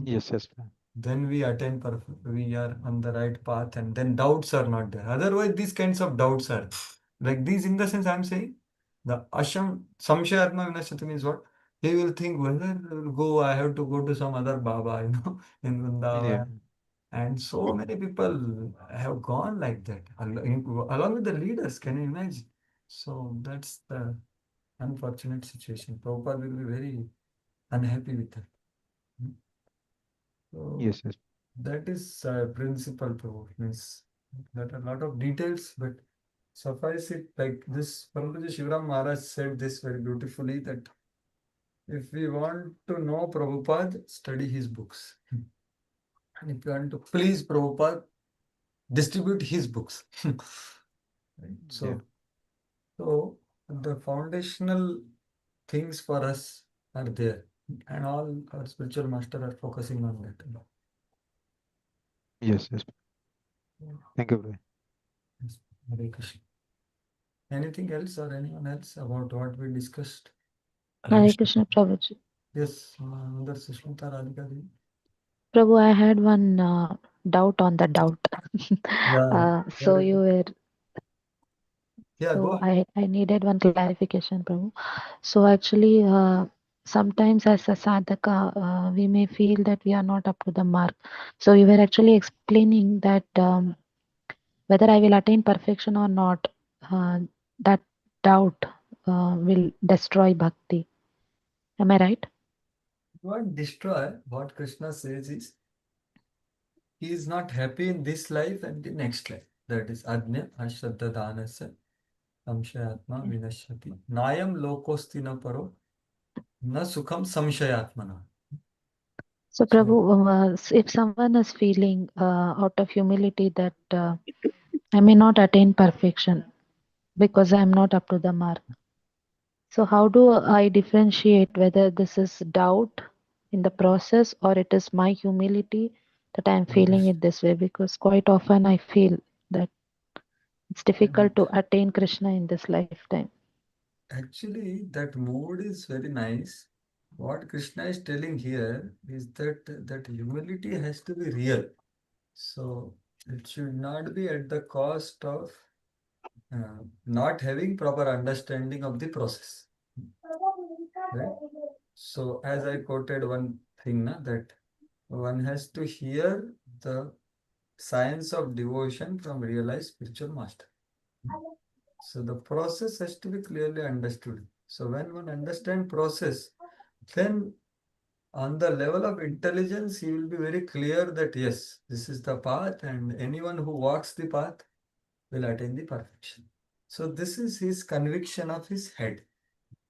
[SPEAKER 13] yes, yes.
[SPEAKER 1] Then we attain perfect, we are on the right path, and then doubts are not there. Otherwise, these kinds of doubts are like these. In the sense, I'm saying the asham samshayatma vinashyati means what? He will think whether go, I have to go to some other Baba, in
[SPEAKER 13] Yeah,
[SPEAKER 1] Vrindavan. And so many people have gone like that, along with the leaders. Can you imagine? So that's the unfortunate situation. Prabhupada will be very unhappy with that. So
[SPEAKER 13] yes, yes,
[SPEAKER 1] that is principle, Prabhu. Means that a lot of details, but suffice it like this. Prabhuji Shivram Maharaj said this very beautifully that if we want to know Prabhupada, study his books. And if you want to please Prabhupada, distribute his books. Right?
[SPEAKER 13] yeah,
[SPEAKER 1] So the foundational things for us are there, and all our spiritual master are focusing on that.
[SPEAKER 13] yes, yes. Thank you, bro.
[SPEAKER 1] Yes. Hare Krishna. Anything else or anyone else about what we discussed?
[SPEAKER 8] Hare Krishna, Prabhuji.
[SPEAKER 1] Yes, Mother Sushmita Radhika Devi.
[SPEAKER 8] Prabhu, I had one doubt on the doubt.
[SPEAKER 1] Yeah,
[SPEAKER 8] So
[SPEAKER 1] very
[SPEAKER 8] you
[SPEAKER 1] good.
[SPEAKER 8] were,
[SPEAKER 1] Yeah, go
[SPEAKER 8] so
[SPEAKER 1] ahead.
[SPEAKER 8] I needed one clarification, Prabhu. So actually, sometimes as a sadhaka, we may feel that we are not up to the mark. So you were actually explaining that whether I will attain perfection or not, that doubt will destroy bhakti. Am I right?
[SPEAKER 1] What destroy, what Krishna says is, he is not happy in this life and the next life. That is Adnya Ashraddha Dhanasya Samshayatma Vinashyati. Nayam Lokosti na paro na sukham samshayatmana.
[SPEAKER 8] So,
[SPEAKER 1] So
[SPEAKER 8] Prabhu, if someone is feeling out of humility that I may not attain perfection because I am not up to the mark. So, how do I differentiate whether this is doubt in the process or it is my humility that I am feeling it this way? Because quite often I feel that it's difficult to attain Krishna in this lifetime.
[SPEAKER 1] actually, that mood is very nice. What Krishna is telling here is that humility has to be real. So it should not be at the cost of not having proper understanding of the process. Right? So as I quoted one thing, that one has to hear the science of devotion from realized spiritual master. So the process has to be clearly understood. So when one understands process, then on the level of intelligence, he will be very clear that yes, this is the path, and anyone who walks the path will attain the perfection. So this is his conviction of his head.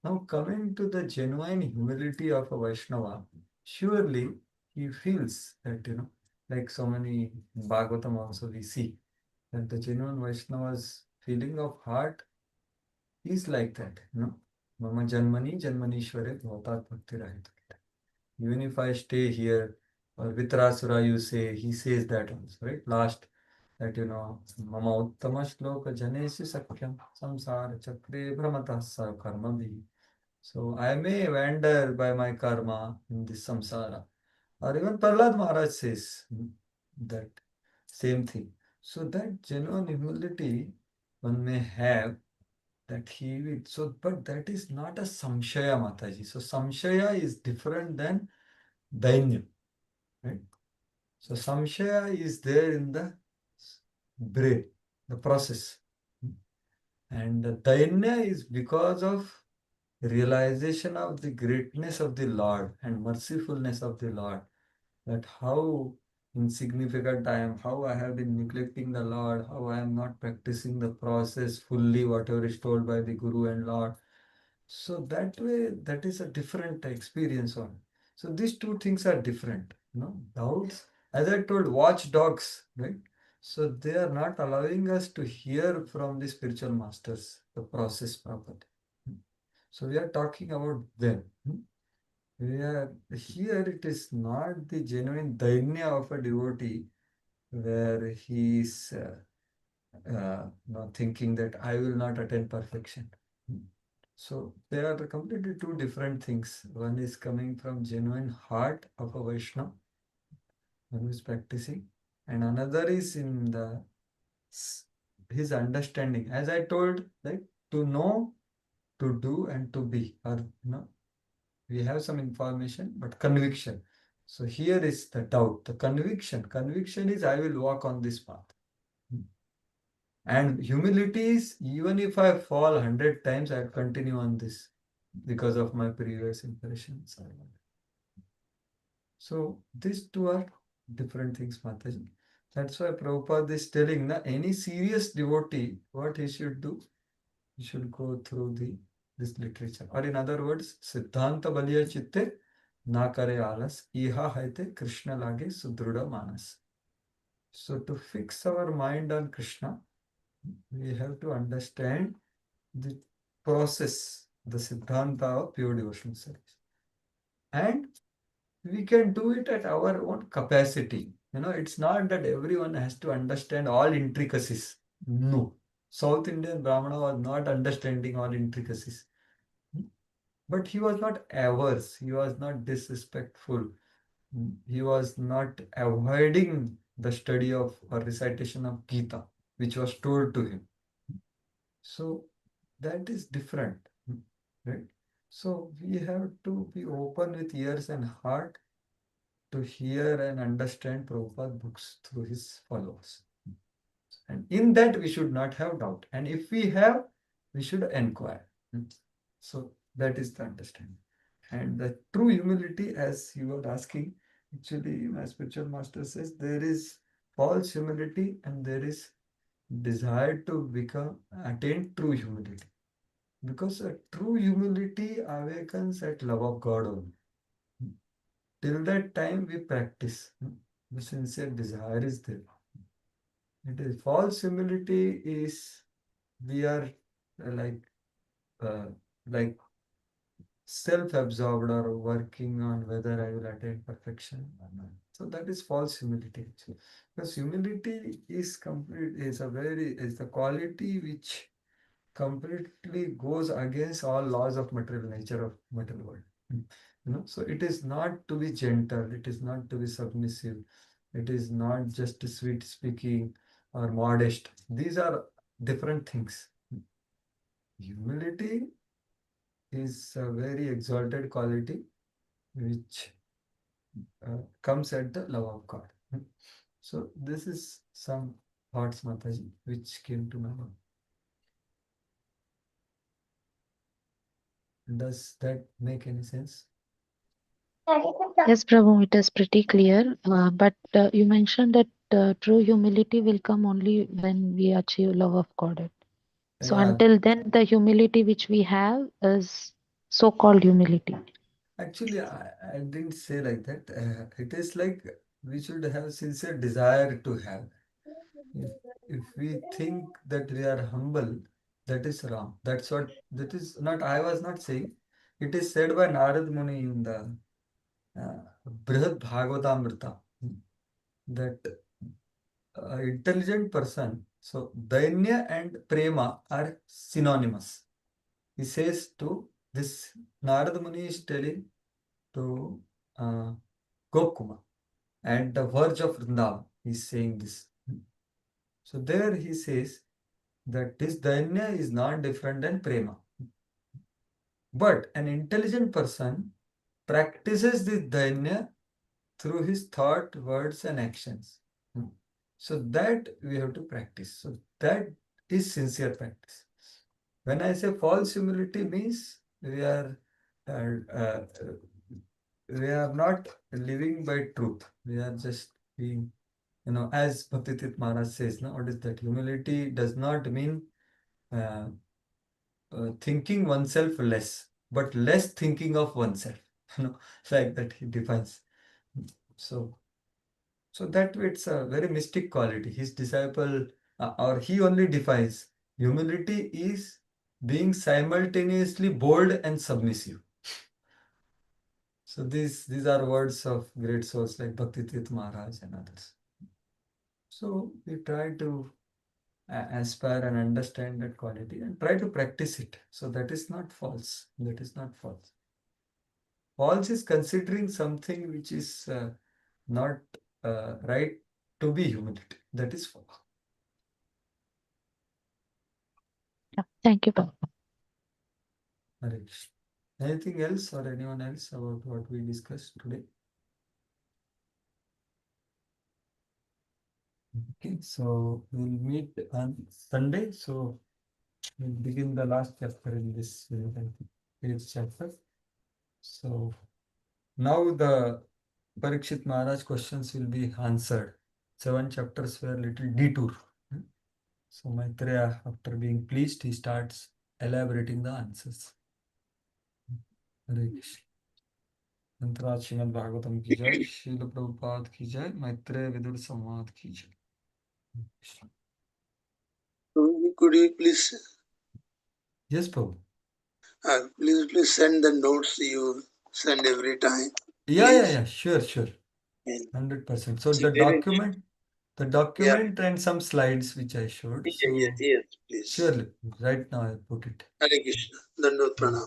[SPEAKER 1] Now coming to the genuine humility of a Vaishnava, surely he feels that, like so many Bhagavatam also we see, that the genuine Vaishnava's feeling of heart is like that, Mama Janmani Janmanishware Bhavatat Bhakti Rahita. Even if I stay here, or Vitrasura you say, he says that also, right? Last, that Mama Uttama Shloka Janesi Sakyam Samsara Chakre Brahmata Sa Karma Bhi. So I may wander by my karma in this samsara. Or even Prahlad Maharaj says that same thing. So that genuine humility one may have, that he will. So, but that is not a samshaya, Mataji. So samshaya is different than dainya, right? So samshaya is there in the brain, the process. And the dainya is because of realization of the greatness of the Lord and mercifulness of the Lord. That how insignificant I am, how I have been neglecting the Lord, how I am not practicing the process fully, whatever is told by the Guru and Lord. So that way, that is a different experience on. So these two things are different. Doubts, as I told, watchdogs, right? So they are not allowing us to hear from the spiritual masters the process properly. So we are talking about them. We are here. It is not the genuine dainya of a devotee where he is thinking that I will not attain perfection. So there are completely two different things. One is coming from genuine heart of a Vaishnava, one who is practicing, and another is in the his understanding. As I told, like to know, to do, and to be. Or we have some information, but conviction. So here is the doubt. The conviction. Conviction is I will walk on this path. And humility is even if I fall 100 times, I'll continue on this because of my previous impressions. So these two are different things, Mataji. That's why Prabhupada is telling na any serious devotee, what he should do? He should go through this literature. Or in other words, Siddhanta Baliya Chitte na kare alas, iha haite Krishna lage sudruda manas. So to fix our mind on Krishna, we have to understand the process, the Siddhanta of pure devotional service. And we can do it at our own capacity. It's not that everyone has to understand all intricacies. No. South Indian Brahmana was not understanding all intricacies. But he was not averse. He was not disrespectful. He was not avoiding the study of or recitation of Gita, which was told to him. So that is different, right? So we have to be open with ears and heart to hear and understand Prabhupada books through his followers. And in that we should not have doubt. And if we have, we should inquire. So that is the understanding. And the true humility, as you were asking, actually my spiritual master says there is false humility and there is desire to attain true humility. Because a true humility awakens at love of God only. Till that time we practice. The sincere desire is there. It is false humility is we are like like self-absorbed or working on whether I will attain perfection or not. So that is false humility. Because humility is the quality which completely goes against all laws of material nature of material world. So it is not to be gentle, it is not to be submissive, it is not just sweet speaking or modest. These are different things. Humility is a very exalted quality which comes at the love of God. So this is some thoughts, Mataji, which came to my mind. Does that make any sense?
[SPEAKER 8] Yes, Prabhu, it is pretty clear. But you mentioned that true humility will come only when we achieve love of God. So
[SPEAKER 1] Yeah.
[SPEAKER 8] until then, the humility which we have is so-called humility.
[SPEAKER 1] Actually, I didn't say like that. It is like we should have sincere desire to have. If we think that we are humble, that is wrong. That is not, I was not saying. It is said by Narad Muni in the Brihad Bhagavatamrita that intelligent person, so Dainya and Prema are synonymous. He says to this, Narad Muni is telling to Gokuma at the verge of Vrindavan. He's saying this. So there he says that this Dainya is not different than Prema. But an intelligent person practices this Dainya through his thought, words, and actions. So that we have to practice. So that is sincere practice. When I say false humility means uh, uh, we are not living by truth. We are just being, as Bhaktitit Maharaj says, no, what is that? Humility does not mean uh, thinking oneself less, but less thinking of oneself. Like that he defines. So, so that it's a very mystic quality. His disciple, or he only defines humility is being simultaneously bold and submissive. So these are words of great souls like Bhaktitit Maharaj and others. So we try to aspire and understand that quality and try to practice it. So that is not false. That is not false. False is considering something which is not right to be humility. That is false.
[SPEAKER 8] Yeah, thank you, Prabhu.
[SPEAKER 1] Hare Krishna. Anything else or anyone else about what we discussed today? Okay, so we'll meet on Sunday. So we'll begin the last chapter in this eighth chapter. So now the Parikshit Maharaj questions will be answered. 7 chapters were little detour. So Maitreya, after being pleased, he starts elaborating the answers. Hare Krishna. अंतराज Shrimad Bhagavatam की जय, श्रील प्रभुपाद की जय, मैत्रेय विदुर संवाद की जय.
[SPEAKER 4] Could you please?
[SPEAKER 1] Yes, Prabhu.
[SPEAKER 4] Please send the notes you send every time.
[SPEAKER 1] Yeah. Sure. 100%. So the document and some slides which I showed. So
[SPEAKER 4] yes, please.
[SPEAKER 1] surely, right now I put it.
[SPEAKER 4] Hare Krishna. Dandot Pranam.